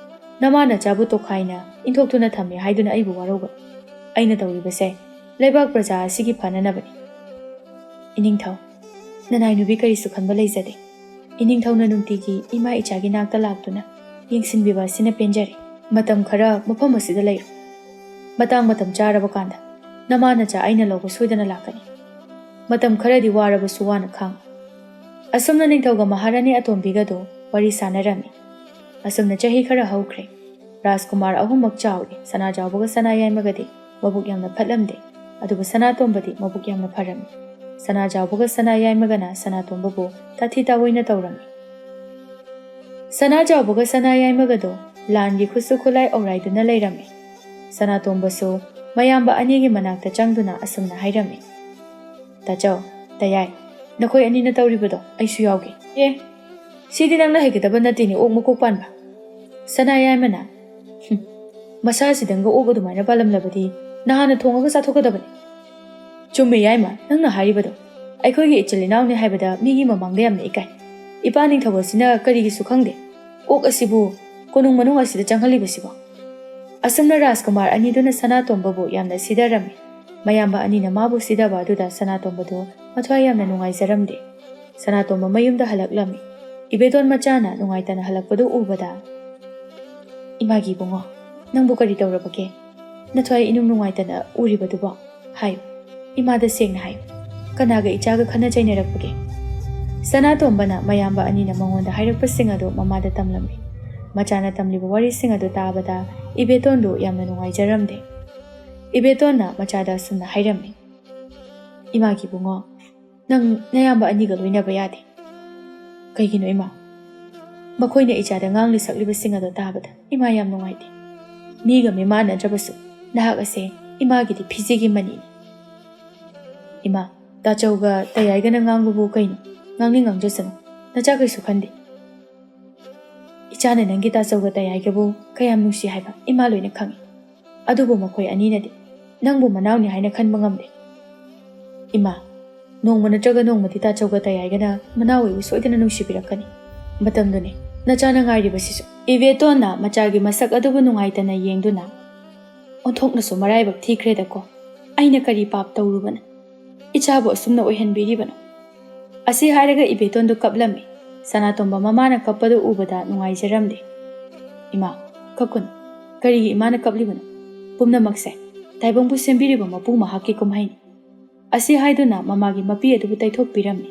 [SPEAKER 1] ꯅꯃꯥ ꯅꯆꯥꯕꯨ ꯇꯣꯈꯥꯏꯅ ꯏꯟꯊꯣꯛꯇꯨꯅ ꯊꯝꯃꯦ ꯍꯥꯏꯗꯨꯅ ꯑꯩꯕꯨ ꯋꯥꯔꯧꯕ꯫ ꯑꯩꯅ ꯇꯧꯔꯤꯕꯁꯦ ꯂꯩꯕꯥꯛ ꯄ꯭ꯔꯖꯥ ꯑꯁꯤꯒꯤ ꯐꯅꯅꯕꯅꯤ꯫ ꯏꯅꯤꯡꯊꯧ, ꯅꯅꯥꯏ ꯀꯔꯤꯁꯨ ꯈꯟꯕ ꯂꯩꯖꯗꯦ꯫ ꯏꯅꯤꯡꯊꯧꯅ ꯅꯨꯡꯇꯤꯒꯤ ꯏꯃꯥ ꯏꯆꯥꯒꯤ ꯅꯥꯛꯇ ꯂꯥꯛꯇꯨꯅ ꯌꯦꯡꯁꯤꯟꯕꯤꯕ ꯑꯁꯤꯅ ꯄꯦꯟꯖꯔꯦ꯫ ꯃꯇꯝ ꯈꯔ ꯃꯐꯝ ꯑꯁꯤꯗ ꯂꯩꯔꯣ꯫ ꯃꯇꯝ ꯆꯥꯔꯕ ꯀꯥꯟꯗ ꯅꯃꯥ ꯅꯆꯥ ꯑꯩꯅ ꯂꯧꯕ ꯁꯣꯏꯗꯅ ꯂꯥꯛꯀꯅꯤ꯫ ꯃꯇꯝꯈꯔꯗꯤ ꯋꯥꯔꯕꯁꯨ ꯋꯥꯅ ꯈꯥꯡꯉꯨ꯫ ꯑꯁꯨꯝꯅ ꯅꯤꯡꯊꯧꯒ ꯃꯍꯥꯔꯥꯅꯤ ꯑꯇꯣꯝꯕꯤꯒꯗꯣ ꯋꯥꯔꯤ ꯁꯥꯟꯅꯔꯝꯃꯤ꯫ ꯑꯁꯨꯝꯅ ꯆꯍꯤ ꯈꯔ ꯍꯧꯈ꯭ꯔꯦ꯫ ꯔꯥꯖꯀꯨꯃꯥꯔ ꯑꯍꯨꯝꯃꯛ ꯆꯥꯎꯔꯦ꯫ ꯁꯅꯥꯖꯥꯎꯕꯒ ꯁꯅꯥꯌꯥꯏꯃꯒꯗꯤ ꯃꯕꯨꯛ ꯌꯥꯝꯅ ꯐꯠꯂꯝꯗꯦ, ꯑꯗꯨꯕꯨ ꯁꯅꯥꯇꯣꯝꯕꯗꯤ ꯃꯕꯨꯛ ꯌꯥꯝꯅ ꯐꯔꯝꯃꯤ꯫ ꯁꯅꯥꯖꯥꯎꯕꯒ ꯁꯅꯥꯌꯥꯏꯃꯒꯅ ꯁꯅꯥꯇꯣꯝꯕꯕꯨ ꯇꯥꯊꯤ ꯇꯥꯑꯣꯏꯅ ꯇꯧꯔꯝꯃꯤ꯫ ꯁꯅꯥꯖꯥꯎꯕꯒ ꯁꯅꯥꯌꯥꯏꯃꯒꯗꯣ ꯂꯥꯟꯒꯤ ꯈꯨꯠꯁꯨ ꯈꯨꯠꯂꯥꯏ ꯑꯧꯔꯥꯏꯗꯨꯅ ꯂꯩꯔꯝꯃꯤ꯫ ꯁꯅꯥꯇꯣꯝꯕꯁꯨ ꯃꯌꯥꯝꯕ ꯑꯅꯤꯒꯤ ꯃꯅꯥꯛꯇ ꯆꯪꯗꯨꯅ ꯑꯁꯨꯝꯅ ꯍꯥꯏꯔꯝꯃꯤ, ꯇꯥꯆꯧ, ꯇꯌꯥꯏ, ꯅꯈꯣꯏ ꯑꯅꯤꯅ ꯇꯧꯔꯤꯕꯗꯣ ꯑꯩꯁꯨ ꯌꯥꯎꯒꯦ꯫ ꯁꯤꯗꯤ ꯅꯪꯅ ꯍꯩꯒꯗꯕ ꯅꯠꯇꯦꯅꯦ, ꯑꯣꯛ ꯃꯀꯣꯛ ꯄꯥꯟꯕ꯫ ꯁꯅꯥꯌꯥꯏꯃꯅ, ꯃꯁꯥꯁꯤꯗꯪꯒ ꯑꯣꯛ ꯑꯗꯨꯃꯥꯏꯅ ꯄꯥꯜꯂꯝꯂꯕꯗꯤ ꯅꯍꯥꯟꯅ ꯊꯣꯡꯉꯒ ꯆꯥꯊꯣꯛꯀꯗꯕꯅꯤ꯫ ꯆꯨꯝꯃꯦ ꯌꯥꯏꯃ, ꯅꯪꯅ ꯍꯥꯏꯔꯤꯕꯗꯣ꯫ ꯑꯩꯈꯣꯏꯒꯤ ꯏꯆꯤꯜ ꯏꯅꯥꯎꯅꯤ ꯍꯥꯏꯕꯗ ꯃꯤꯒꯤ ꯃꯃꯥꯡꯗ ꯌꯥꯝꯅ ꯏꯀꯥꯏ꯫ ꯏꯄꯥ ꯅꯤꯡꯊꯧ ꯑꯁꯤꯅ ꯀꯔꯤꯒꯤꯁꯨ ꯈꯪꯗꯦ ꯑꯣꯛ ꯑꯁꯤꯕꯨ ꯀꯣꯅꯨꯡ ꯃꯅꯨꯡ ꯑꯁꯤꯗ ꯆꯪꯍꯜꯂꯤꯕꯁꯤꯕꯣ꯫ ꯑꯁꯨꯝꯅ ꯔꯥꯖꯀꯨꯃꯥꯔ ꯑꯅꯤꯗꯨꯅ ꯁꯅꯥꯇꯣꯝꯕꯕꯨ ꯌꯥꯝꯅ ꯁꯤꯙꯔꯝꯃꯤ꯫ ꯃꯌꯥꯝꯕ ꯑꯅꯤꯅ ꯃꯥꯕꯨ ꯁꯤꯙꯕ ꯑꯗꯨꯗ ꯁꯅꯥꯇꯣꯝꯕꯗꯨ ꯃꯊ꯭ꯋꯥꯏ ꯌꯥꯝꯅ ꯅꯨꯡꯉꯥꯏꯖꯔꯝꯗꯦ꯫ ꯁꯅꯥꯇꯣꯝꯕ ꯃꯌꯨꯝꯗ ꯍꯜꯂꯛꯂꯝꯃꯤ꯫ ꯏꯕꯦꯇꯣꯟ ꯃꯆꯥꯅ ꯅꯨꯡꯉꯥꯏꯇꯅ ꯍꯜꯂꯛꯄꯗꯨ ꯎꯕꯗ, ꯏꯃꯥꯒꯤ ꯏꯕꯨꯡꯉꯣ, ꯅꯪꯕꯨ ꯀꯔꯤ ꯇꯧꯔꯕꯒꯦ? ꯅꯊ꯭ꯋꯥꯏ ꯏꯅꯨꯡ ꯅꯨꯡꯉꯥꯏꯇꯅ ꯎꯔꯤꯕꯗꯨꯕꯣ? ꯍꯥꯏꯌꯨ, ꯏꯃꯥꯗ ꯁꯦꯡꯅ ꯍꯥꯏꯌꯨ, ꯀꯅꯥꯒ ꯏꯆꯥꯒ ꯈꯟꯅ ꯆꯩꯅꯔꯛꯄꯒꯦ? ꯁꯅꯥꯇꯣꯝꯕꯅ ꯃꯌꯥꯝꯕ ꯑꯅꯤꯅ ꯃꯉꯣꯟꯗ ꯍꯥꯏꯔꯛꯄꯁꯤꯡ ꯑꯗꯨ ꯃꯃꯥꯗ ꯇꯝꯂꯝꯃꯤ꯫ ꯃꯆꯥꯅ ꯇꯝꯂꯤꯕ ꯋꯥꯔꯤꯁꯤꯡ ꯑꯗꯨ ꯇꯥꯕꯗ ꯏꯕꯦꯇꯣꯟꯗꯨ ꯌꯥꯝꯅ ꯅꯨꯡꯉꯥꯏꯖꯔꯝꯗꯦ꯫ ꯏꯕꯦꯇꯣꯟꯅ ꯃꯆꯥꯗ ꯑꯁꯨꯝꯅ ꯍꯥꯏꯔꯝꯃꯤ, ꯏꯃꯥꯒꯤ ꯏꯕꯨꯡꯉꯣ, ꯅꯪ ꯅꯌꯥꯝꯕ ꯑꯅꯤꯒ ꯂꯣꯏꯅꯕ ꯌꯥꯗꯦ꯫ ꯀꯩꯒꯤꯅꯣ ꯏꯃꯥ? ꯃꯈꯣꯏꯅ ꯏꯆꯥꯗ ꯉꯥꯡꯂꯤ ꯁꯛꯂꯤꯕꯁꯤꯡ ꯑꯗꯨ ꯇꯥꯕꯗ ꯏꯃꯥ ꯌꯥꯝ ꯅꯨꯡꯉꯥꯏꯇꯦ꯫ ꯃꯤꯒ ꯃꯤꯃꯥꯟꯅꯗ꯭ꯔꯕꯁꯨ ꯅꯍꯥꯛ ꯑꯁꯦ ꯏꯃꯥꯒꯤꯗꯤ ꯐꯤꯖꯤꯒꯤ ꯃꯅꯤꯅꯤ꯫ ꯏꯃꯥ, ꯇꯥꯆꯧꯒ ꯇꯌꯥꯏꯒꯅ ꯉꯥꯡꯕꯕꯨ ꯀꯩꯅꯣ? ꯉꯥꯡꯅꯤꯡ ꯉꯥꯡꯖꯁꯅꯨ, ꯅꯆꯥ ꯀꯩꯁꯨ ꯈꯟꯗꯦ꯫ ꯏꯆꯥꯅ ꯅꯪꯒꯤ ꯇꯥꯆꯧꯒ ꯇꯌꯥꯏꯒꯕꯨ ꯀꯌꯥꯝ ꯅꯨꯡꯁꯤ ꯍꯥꯏꯕ ꯏꯃꯥ ꯂꯣꯏꯅ ꯈꯪꯏ꯫ ꯑꯗꯨꯕꯨ ꯃꯈꯣꯏ ꯑꯅꯤꯅꯗꯤ ꯅꯪꯕꯨ ꯃꯅꯥꯎꯅꯤ ꯍꯥꯏꯅ ꯈꯟꯕ ꯉꯝꯗꯦ꯫ ꯏꯃꯥ, ꯅꯣꯡꯃ ꯅꯠꯇ꯭ꯔꯒ ꯅꯣꯡꯃꯗꯤ ꯇꯥꯆꯧꯒ ꯇꯌꯥꯏꯒꯅ ꯃꯅꯥꯎ ꯑꯩꯕꯨ ꯁꯣꯏꯗꯅ ꯅꯨꯡꯁꯤꯕꯤꯔꯛꯀꯅꯤ꯫ ꯃꯇꯝꯗꯨꯅꯤ ꯅꯆꯥꯅ ꯉꯥꯏꯔꯤꯕꯁꯤꯁꯨ꯫ ꯏꯕꯦꯇꯣꯟꯅ ꯃꯆꯥꯒꯤ ꯃꯁꯛ ꯑꯗꯨꯕꯨ ꯅꯨꯡꯉꯥꯏꯇꯅ ꯌꯦꯡꯗꯨꯅ, ꯑꯣꯟꯊꯣꯛꯅꯁꯨ ꯃꯔꯥꯏꯕꯛ ꯊꯤꯈ꯭ꯔꯦꯗꯀꯣ꯫ ꯑꯩꯅ ꯀꯔꯤ ꯄꯥꯞ ꯇꯧꯔꯨꯕꯅ ꯏꯆꯥꯕꯨ ꯑꯁꯨꯝꯅ ꯑꯣꯏꯍꯟꯕꯤꯔꯤꯕꯅꯣ? ꯑꯁꯤ ꯍꯥꯏꯔꯒ ꯏꯕꯦꯇꯣꯟꯗꯨ ꯀꯞꯂꯝꯃꯤ꯫ ꯁꯅꯥꯇꯣꯝꯕ ꯃꯃꯥꯅ ꯀꯞꯄꯗꯨ ꯎꯕꯗ ꯅꯨꯡꯉꯥꯏꯖꯔꯝꯗꯦ꯫ ꯏꯃꯥ, ꯀꯞꯀꯅꯨ꯫ ꯀꯔꯤꯒꯤ ꯏꯃꯥꯅ ꯀꯞꯂꯤꯕꯅꯣ? ꯄꯨꯝꯅꯃꯛꯁꯦ ꯇꯥꯏꯕꯪꯕꯨ ꯁꯦꯝꯕꯤꯔꯤꯕ ꯃꯄꯨ ꯃꯍꯥꯛꯀꯤ ꯀꯨꯝꯍꯩꯅꯤ꯫ ꯑꯁꯤ ꯍꯥꯏꯗꯨꯅ ꯃꯃꯥꯒꯤ ꯃꯄꯤ ꯑꯗꯨꯕꯨ ꯇꯩꯊꯣꯛꯄꯤꯔꯝꯃꯤ꯫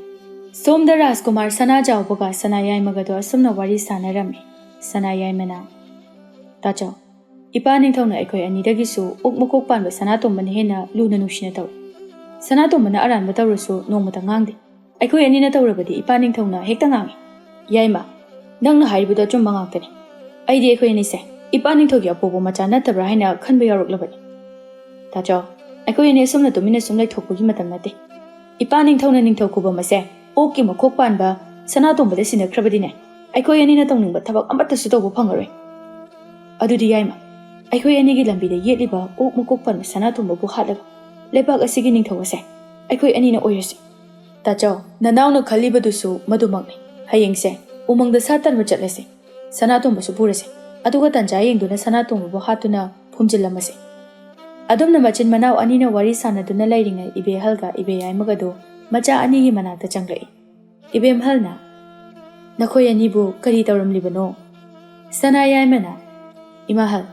[SPEAKER 1] ꯁꯣꯝꯗ ꯔꯥꯖꯀꯨꯃꯥꯔ ꯁꯅꯥꯖꯥꯎꯕꯒ ꯁꯅꯥꯌꯥꯏꯃꯒꯗꯣ ꯑꯁꯨꯝꯅ ꯋꯥꯔꯤ ꯁꯥꯟꯅꯔꯝꯃꯤ꯫ ꯁꯅꯥꯌꯥꯏꯃꯅ, ꯇꯥꯆꯧ, ꯏꯄꯥ ꯅꯤꯡꯊꯧꯅ ꯑꯩꯈꯣꯏ ꯑꯅꯤꯗꯒꯤꯁꯨ ꯑꯣꯛ ꯃꯀꯣꯛ ꯄꯥꯟꯕ ꯁꯅꯥꯇꯣꯝꯕꯅ ꯍꯦꯟꯅ ꯂꯨꯅ ꯅꯨꯡꯁꯤꯅ ꯇꯧꯏ꯫ ꯁꯅꯥꯇꯣꯝꯕꯅ ꯑꯔꯥꯟꯕ ꯇꯧꯔꯁꯨ ꯅꯣꯡꯃꯇ ꯉꯥꯡꯗꯦ꯫ ꯑꯩꯈꯣꯏ ꯑꯅꯤꯅ ꯇꯧꯔꯕꯗꯤ ꯏꯄꯥ ꯅꯤꯡꯊꯧꯅ ꯍꯦꯛꯇ ꯉꯥꯡꯏ꯫ ꯌꯥꯏꯃ, ꯅꯪꯅ ꯍꯥꯏꯔꯤꯕꯗꯣ ꯑꯆꯨꯝꯕ ꯉꯥꯛꯇꯅꯤ꯫ ꯑꯩꯗꯤ ꯑꯩꯈꯣꯏ ꯑꯅꯤꯁꯦ ꯏꯄꯥ ꯅꯤꯡꯊꯧꯒꯤ ꯑꯄꯣꯛꯄ ꯃꯆꯥ ꯅꯠꯇꯕ꯭ꯔꯥ ꯍꯥꯏꯅ ꯈꯟꯕ ꯌꯥꯎꯔꯛꯂꯕꯅꯤ꯫ ꯇꯥꯆꯧ, ꯑꯩꯈꯣꯏ ꯑꯅꯤ ꯑꯁꯨꯝꯅ ꯇꯨꯃꯤꯟꯅ ꯁꯨꯝ ꯂꯩꯊꯣꯛꯄꯒꯤ ꯃꯇꯝ ꯅꯠꯇꯦ꯫ ꯏꯄꯥ ꯅꯤꯡꯊꯧꯅ ꯅꯤꯡꯊꯧ ꯈꯨꯕꯝ ꯑꯁꯦ ꯑꯣꯛꯀꯤ ꯃꯈꯣꯛ ꯄꯥꯟꯕ ꯁꯅꯥꯇꯣꯝꯕꯗ ꯁꯤꯟꯅꯈ꯭ꯔꯕꯗꯤꯅꯦ, ꯑꯩꯈꯣꯏ ꯑꯅꯤꯅ ꯇꯧꯅꯤꯡꯕ ꯊꯕꯛ ꯑꯃꯠꯇꯁꯨ ꯇꯧꯕ ꯐꯪꯉꯔꯣꯏ꯫ ꯑꯗꯨꯗꯤ ꯌꯥꯏꯃ, ꯑꯩꯈꯣꯏ ꯑꯅꯤꯒꯤ ꯂꯝꯕꯤꯗ ꯌꯦꯠꯂꯤꯕ ꯑꯣꯛ ꯃꯀꯣꯛ ꯄꯥꯟꯕ ꯁꯅꯥꯇꯣꯝꯕꯕꯨ ꯍꯥꯠꯂꯒ ꯂꯩꯕꯥꯛ ꯑꯁꯤꯒꯤ ꯅꯤꯡꯊꯧ ꯑꯁꯦ ꯑꯩꯈꯣꯏ ꯑꯅꯤꯅ ꯑꯣꯏꯔꯁꯤ꯫ ꯇꯥꯆꯧ, ꯅꯅꯥꯎꯅ ꯈꯜꯂꯤꯕꯗꯨꯁꯨ ꯃꯗꯨꯃꯛꯅꯤ꯫ ꯍꯌꯦꯡꯁꯦ ꯎꯃꯪꯗ ꯁꯥ ꯇꯟꯕ ꯆꯠꯂꯁꯤ꯫ ꯁꯅꯥꯇꯣꯝꯕꯁꯨ ꯄꯨꯔꯁꯤ꯫ ꯑꯗꯨꯒ ꯇꯟꯖꯥ ꯌꯦꯡꯗꯨꯅ ꯁꯅꯥꯇꯣꯝꯕꯕꯨ ꯍꯥꯠꯇꯨꯅ ꯐꯨꯝꯖꯤꯜꯂꯝꯃꯁꯤ꯫ ꯑꯗꯨꯝꯅ ꯃꯆꯤꯟ ꯃꯅꯥꯎ ꯑꯅꯤꯅ ꯋꯥꯔꯤ ꯁꯥꯟꯅꯗꯨꯅ ꯂꯩꯔꯤꯉꯩ ꯏꯕꯦꯍꯜꯒ ꯏꯕꯦꯌꯥꯏꯃꯒꯗꯣ ꯃꯆꯥ ꯑꯅꯤꯒꯤ ꯃꯅꯥꯛꯇ ꯆꯪꯂꯛꯏ꯫ ꯏꯕꯦꯝꯍꯜꯅ, ꯅꯈꯣꯏ ꯑꯅꯤꯕꯨ ꯀꯔꯤ ꯇꯧꯔꯝꯂꯤꯕꯅꯣ? ꯁꯅꯥꯌꯥꯏꯃꯅ, ꯏꯃꯥꯍꯜ,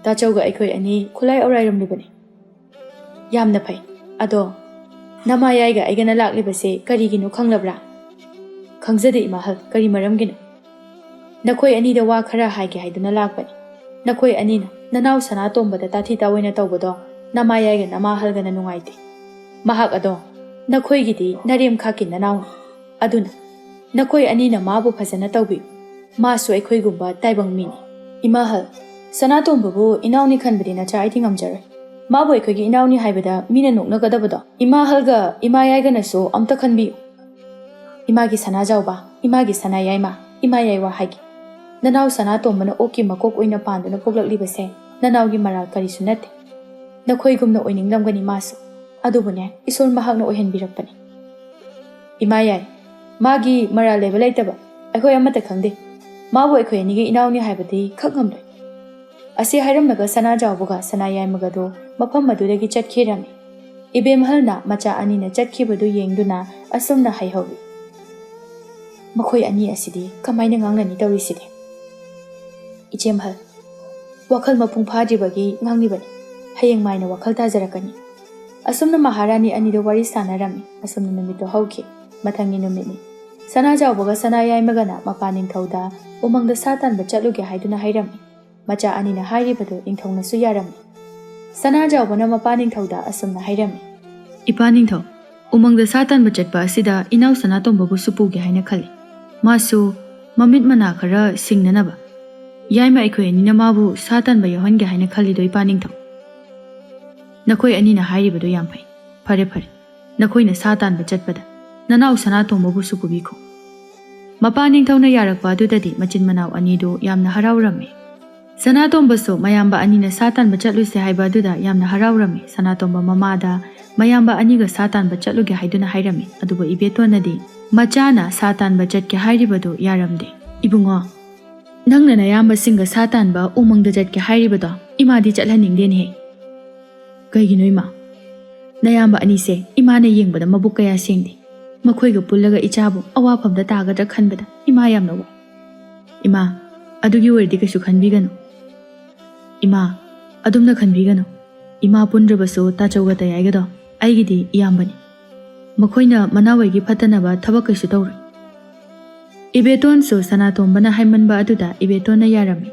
[SPEAKER 1] ꯇꯥꯆꯧꯒ ꯑꯩꯈꯣꯏ ꯑꯅꯤ ꯈꯨꯠꯂꯥꯏ ꯑꯧꯔꯥꯏꯔꯝꯂꯤꯕꯅꯤ꯫ ꯌꯥꯝꯅ ꯐꯩ꯫ ꯑꯗꯣ ꯅꯃꯥꯌꯥꯏꯒ ꯑꯩꯒꯅ ꯂꯥꯛꯂꯤꯕꯁꯦ ꯀꯔꯤꯒꯤꯅꯣ ꯈꯪꯂꯕ꯭ꯔꯥ? ꯈꯪꯖꯗꯦ ꯏꯃꯥꯍꯜ, ꯀꯔꯤ ꯃꯔꯝꯒꯤꯅꯣ? ꯅꯈꯣꯏ ꯑꯅꯤꯗ ꯋꯥ ꯈꯔ ꯍꯥꯏꯒꯦ ꯍꯥꯏꯗꯨꯅ ꯂꯥꯛꯄꯅꯤ꯫ ꯅꯈꯣꯏ ꯑꯅꯤꯅ Nanau Sanatomba Tati Tawina Tobodo, Namayag and Namahalgan and Nuaiti. Mahak ado, Nakoi gidi, Narim Kaki Nanau. Aduna, Nakoi Anina Mabu Pasanatobi, Maso Equigumba, Taibang Mini. Imahal, Sanatombu, Inauni Kanbidina Chaiting Amjar. Mabu Equigi Inauni Hibida, Mina Nagadabado. Imahalga, Imayaganaso, Amta Kanbi. Imagi Sanajauba, Imagi Sanayama, Imayaiwa Hagi. Nanau Sanatomana Oki Makok Wina Pand and a Pogla Libase, Nanaugi Maral Karisunete. Nakoigum no winning Namgani Maso. Adubune, Isul Mahagno Ohen Birapani. Imayai, Magi Maral Levelataba, Ecoyamata Kandi, Mabu Ecoinigi Inauni Habati, Kakamde. Asi Hiramnaga Sanaja Boga, Sanaya Magado, Mapam Maduregi Chat Kirami. Ibem Halna, Macha Anina Chat Kibadu Yengduna, Asumna Haihovi. Makoi Ani Asidi, Kamainang Angani Dorisidi. Ijemhal, Wakal Mapung Padi Bagi, Nangibani, Hayang Mina Wakal Tazarakani. Asumna Maharani Anido Wari Sanarami, Asumna Namito Hoki, Matangi Numini. Sanaja Boga Sanaya Magana, Mapaning Kauda, Umang the Satan Bachaluga Haiduna Hairami, Macha Anina Hairibado in Tona Suyarami. Sanaja Wana Mapaning Kauda, Asumna Hairami. Ipaning To, Umang the Satan Bachatba Sida, Inau Sanatom Bogu Supugi Hainakali. Masu, Mamit Manakara, Sing Nanaba. Yaima Equi Nina Mabu, Satan by Yohanga Hainakali do Ipaning To. Nakoi Anina Hairibado Yampai, Pare Pare, Nakoina Satan Bachatbada, Nanau Sanatom Bogu Supubiko. Mapaning Tona Yarakba do Daddy, Machin Manau Anido, Yamna Haraurami. Sanatom Baso, Mayamba Anina Satan Bachatlu se Haibaduda, Yamna Haraurami, Sanatomba Mamada, Mayamba Aniga Satan Bachatluga Haiduna Hairami, Aduba Ibeto Nadi, Machana Satan Bachatke Hairibado, Yaramde, Ibungo. Nangna Nayamba Singa Satan ba Umang the Jetke Hairibado, Imadi Chatlaning Denhe. Kaiginoima Nayamba Anise, Imana Yingbada Mabukaya Sindi, Makoiga Pulaga Ichabu, Awapam the Tagada Kanbada, Imayam no. Ima, Adugi were Dikashukan Bigano. Ima, Adumna Kan Bigano. Ima Pundrabaso, Tachawata Yagado, Aigidi, Yambani. Makoina Manawagi Patanaba, Tabakashutori. Ibeton so Sanatom Bana Haimanba Aduda, Ibetona Yarami.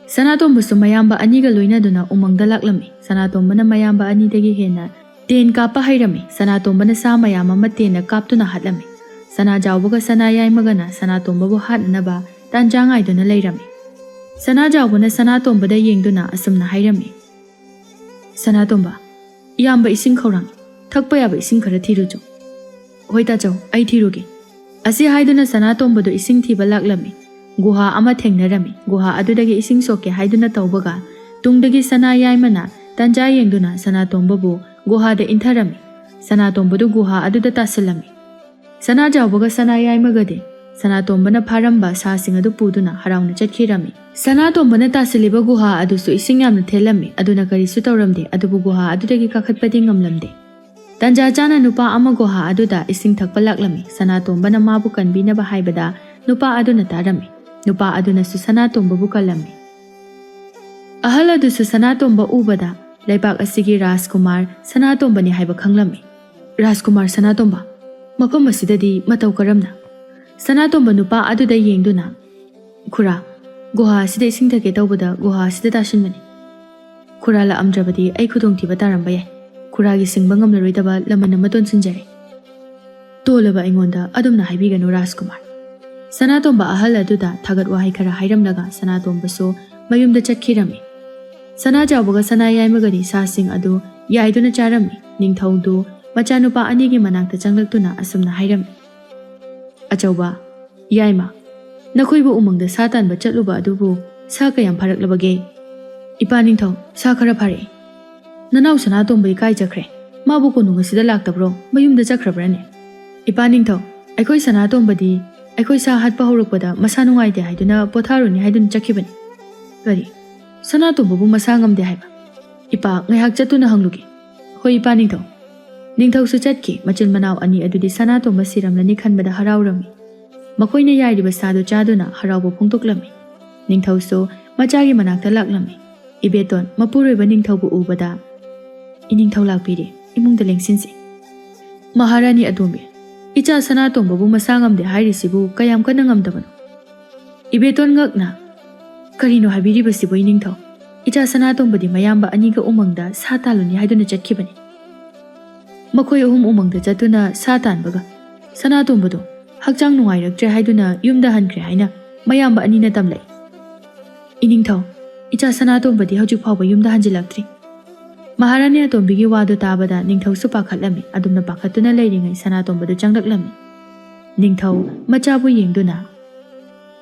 [SPEAKER 1] Sanatom Busu Mayamba Aniga Luina Duna Umang the Laklami, Sanatom Bana Mayamba Anidagi Hena, Ten Kappa Hirami, Sanatom Bana Samayama Matena Kaptuna Hatlami. Sana Jawbuga Sanaya Magana, Sanatom Babu Hat Naba, Tanjang Iduna Lairami. Sana Jawbuna Sanatom Bada Yengduna Asumna Hirami. Sanatomba, Yamba ising Korang, Takpayaba ising Karatirujo. Hoitajo, Aitirugi. Asi Haiduna Sanatom Bado ising Tiba Laklami. Guha Amateng Narami, Guha Adudagi ising soke Haiduna Taubaga, Tungdagi Sanaya Mana, Tanja Yengduna, Sanatom Babu, Guha de Intarami, Sanatom Badu Guha Aduda Tasalami. Sanaja Boga Sanaya Magade, Sanatom Bana Paramba Sa Singadu Puduna, Harauna Chatkirami. Sanatom Bana Tasiliba Guha Adusu isingam Telami, Aduna Karisutaramde, Adubu Guha Adudagi Kakatpadingam Lamde. Tanja Jana Nupa Amagoha Aduda ising Takpalaklami, Sanatom Bana Mabukan Bina Bahaibada, Nupa Aduna Tarami, Nupa Aduna Susanatom Babukalami. Ahala du Susanatom Ba Ubada, Laibak Asigi Raskumar, Sanatom Bani Haiba Kanglami. Raskumar Sanatomba, Mapamasida Matau Karamna. Sanatom Banupa Aduda Yengduna. Kura, Guha Sida Singta Getobada, Guha Sida Tashinmani. Kurala Amdrabadi, Aikudung Tibatarambay, Kuragi Sing Bangam Laritaba, Lamanamaton Sinjari. Tolaba Ingonda, Adumna Haibiga no Raskumar. Sanatom Ba Ahala Duda, Tagat Wahikara Hiram Laga, Sanatom Baso, Mayum the Chatkirami. Sanaja Boga Sanaya Magadi Sasing Adu, Yaiduna Charami, Ning Taudu, Machanupa Anigi Manak the Janglakuna Asumna Hiram. Achauba, Yaima, Nakuibu Umang the Satan Bachatluba Adubu, Sakayam Parak Labage. Ipaning To, Sakara Pare. Nanau Sanatom Bikai Jakre, Mabuko Numasida Laktabro, Mayum the Jakrabrane. Ipaning To, Ekoi Sanatom Badi, Ekoi Sa Hat Pahurukpada, Masanu Ide Haiduna, Potaruni Haidun Jakibani. Very. Sanatom Babu Masangam de Haiba. Ipa, Nihak Jatuna Hangluki. Hoi Ipaning To. Ningtau Suchatki, Machin Manau Ani Adudi Sanatom Basiram Lanikan Bada Haraurami. Makoina Yadi Basado Chaduna, Harabo Puntuklami. Ningtau So, Machagi Manakta Laklami. Ibeton, Mapure Baningtau Ubada. Iningtau Lakpiri, Imung the Lengsinsi. Maharani Adumi. Icha Sanatom Babu Masangam de Hairisibu, Kayam Kanangam Dabano. Ibeton Gakna. Karino Habiri Basibu Iningtau. Icha Sanatomba mayamba aniga umangda sa taluni haiduna chatkibani. Makhoi ahum umangda chatuna sa tanbaga Sanatombado hakchang nungairaktre haiduna yumda hankre haina mayamba anina tamlai. Iningthau Icha Sanatombadi hojik phawba yumda hanjilaktri. Maharani Atombigi wadu tabada ningthau su pakhatlami adumna pakhatuna leiringai Sanatombadu changlaklami. Ningthau machabu yengduna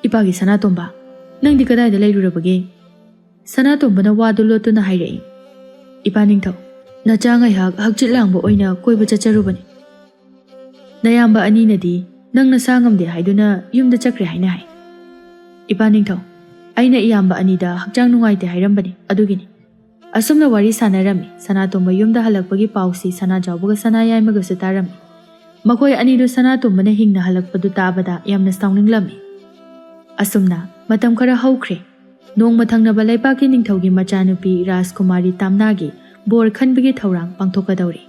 [SPEAKER 1] Ipagi Sanatomba nangdi kadaida leirurabage Sanatombana wadu lotuna hairai. Ipa ningthau nacha ngai hakchilangbo oina koiba chacharubani. Nayamba aninadi nangna sangamde haiduna yumda chakre haina hai. Ipa ningthau aina iyamba anida hakchang nungaite hairambani adugini. Asumna wari sanarami Sanatomba yumda halakpagi pausi Sanajawbaga Sanayaimaga sutarami. Makhoi anidu Sanatombana hingna halakpadu tabada yamna saunginglami. Asumna matam khara haukhre. Nong mathangna laipaki ningthaugi machanupi Rajkumari Tamnagi bor khanbagi thaurang pangthokadauri.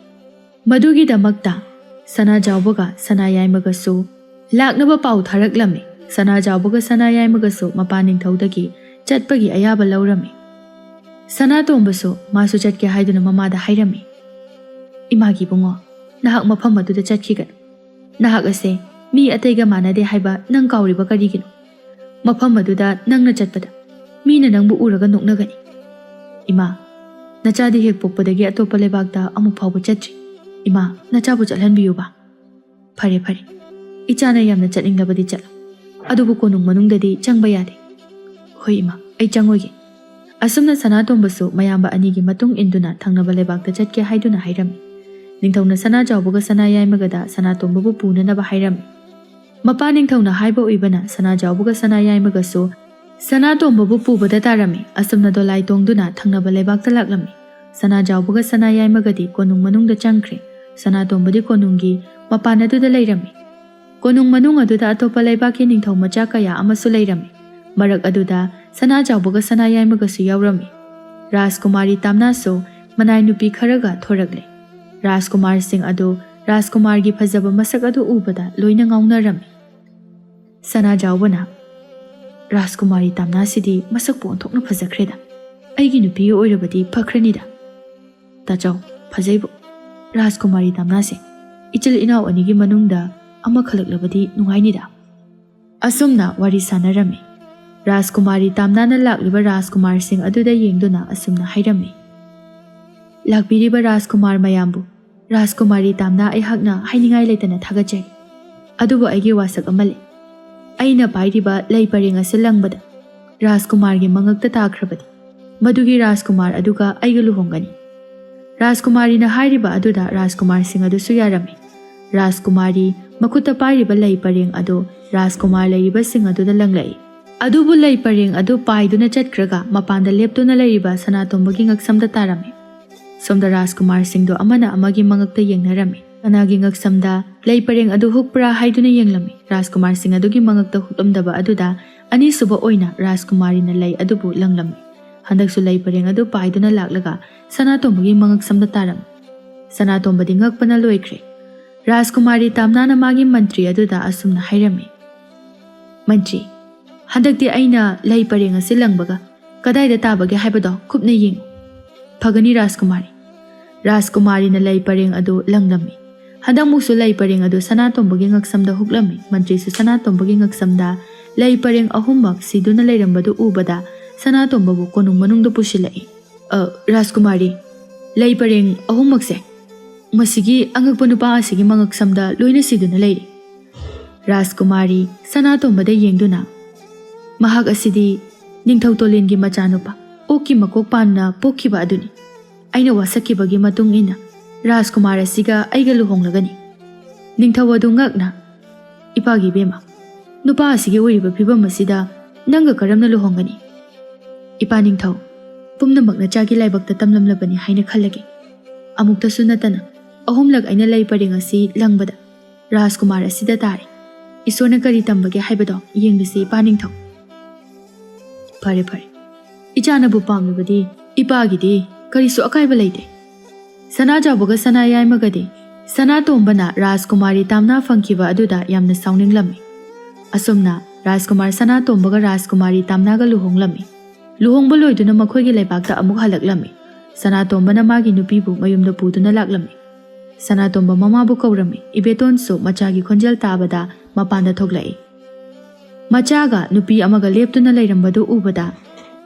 [SPEAKER 1] Madugi damakta Sanajawbaga Sanayaimaga su laknaba pau tharaklami. Sanajawbaga Sanayaimaga su mapa ningthaudagi chatpagi ayaba laurami. Sanatomba su masu chatke haiduna mamada hairami. Imagi bungo nahak mafam aduda chatkigan. Nahak ase mi ataiga manade haiba nang kauriba karigino. Mafam aduda nangna chatpada mina nangbu uraga noknagani. Ima nachadi hek pokpadagi atopa lebakta amuk phawba chatri. Ima nachabu chatlanbiyu ba. Phare phare ichana yamna chatninglabadi chatla. Adubu konung manungdadi changba yade. Hoi ima ai changoige. Asumna Sanatomba su mayamba anigi matung induna thangnaba lebakta chatke haiduna hairami. Ningthauna Sanajawbaga Sanayaimaga Sanatombabu punanaba hairami. Mapa ningthauna haiba uibana Sanajawbaga Sanayaimaga su Sanatombabu pubada tarami. Asumna dolai tongduna thangnaba lebakta laklami. Sanajawbaga Sanayaimagadi konung manungda changkre. Sanatombadi konungi mapanaduda leirami. Konung manung aduda atopa lebaki ningthau macha kaya amasu leirami. Marak aduda Sanajawbaga Sanayaimaga su yaurami. Rajkumari Tamna su manai nupi kharaga thoragle. Rajkumar Singh adu Rajkumargi phajaba masak adu ubada loina ngaunarami. Sanajawbana Rajkumari Tamna sidi masak po onthokna phajakreda. Aigi nupi oirabadi phakranida. Tajaw phajaibo Rajkumari Tamna se ichil inaw anigi manungda ama khalaklabadi nungainida. Asumna wari sanarami. Rajkumari Tamna na lakliba Rajkumar Singh aduda yengduna asumna hairami. Lakbiriba Rajkumar mayambu Rajkumari Tamna aihakna hainingai leitana thagachai. Adubu aigi wasak amale. Aina pairiba lei pareng ase langbada Rajkumargi mangakta takrabadi. Madugi Rajkumar aduga aiga luhongani. Rajkumari na hairiba aduda Rajkumar Singh adu suyarami. Rajkumari makuta pairiba lei pareng adu Rajkumar leiriba Singh aduda langlai. Adubu lei pareng adu paiduna chatkraga mapanda leptuna leiriba Sanatombagi ngaksamda tarami. Somda Rajkumar Singh do amana amagi mangakta yengnarami. Kanagi ngaksamda lei pareng adu hukpra haiduna yenglami. Rajkumar Singh adugi mangakta hukamdaba aduda ani suba oina Rajkumari na lei adubu langlami. Handaksu lei pareng adu paiduna laklaga Sanatombagi mangaksamda taram. Sanatombadi ngakpana loikre. Rajkumari Tamna na magi mantri aduda asumna hairami. Mantri handakti aina lei pareng ase langbaga kadaida tabage haibado khupna yeng. Phagani Rajkumari. Rajkumari na lei pareng adu langlami. Handamuksu lei pareng adu Sanatombagi ngaksamda huklami. Mantri su Sanatombagi ngaksamda lei pareng ahumbak siduna leirambadu ubada Sanatombabu konung manungda pusilai. Rajkumari lei pareng ahumbakse masigi angakpa nupa asigi mangaksamda loina siduna leiri. Rajkumari Sanatombada yengduna mahak asidi ningthau tolengi machanupa oki makok panna pokhiba aduni. Aina wasakibagi matung ina Rajkumar asiga aiga luhonglagani. Ningthau adu ngakna ipagi bema nupa asigi oiriba phibam asida nanga karamna luhongani. Ipa ningthau pumnamakna chagi laibakta tamlamlabani haina khallage. Amuktasu natana ahumlak aina lei pareng asi langbada Rajkumar asida tare. Isona kari tambage haibado yenglisi ipa ningthau. Phare phare ichanabu pamlabadi ipagidi karisu akaiba leite. Sanajawbaga Sanayaimagadi Sanatombana Rajkumari Tamna fangkiba aduda yamna saunginglami. Asumna Rajkumar Sanatombaga Rajkumari Tamnaga luhonglami. ꯂꯨꯍꯣꯡꯕ ꯂꯣꯏꯗꯨꯅ ꯃꯈꯣꯏꯒꯤ ꯂꯩꯕꯥꯛꯇ ꯑꯃꯨꯛ ꯍꯜꯂꯛꯂꯝꯃꯤ꯫ ꯁꯅꯥꯇꯣꯝꯕꯅ ꯃꯥꯒꯤ ꯅꯨꯄꯤꯕꯨ ꯃꯌꯨꯝꯗ ꯄꯨꯗꯨꯅ ꯂꯥꯛꯂꯝꯃꯤ꯫ ꯁꯅꯥꯇꯣꯝꯕ ꯃꯃꯥꯕꯨ ꯀꯧꯔꯝꯃꯤ꯫ ꯏꯕꯦꯇꯣꯟꯁꯨ ꯃꯆꯥꯒꯤ ꯈꯣꯟꯖꯦꯜ ꯇꯥꯕꯗ ꯃꯄꯥꯟꯗ ꯊꯣꯛꯂꯛꯏ꯫ ꯃꯆꯥꯒ ꯅꯨꯄꯤ ꯑꯃꯒ ꯂꯦꯞꯇꯨꯅ ꯂꯩꯔꯝꯕꯗꯨ ꯎꯕꯗ,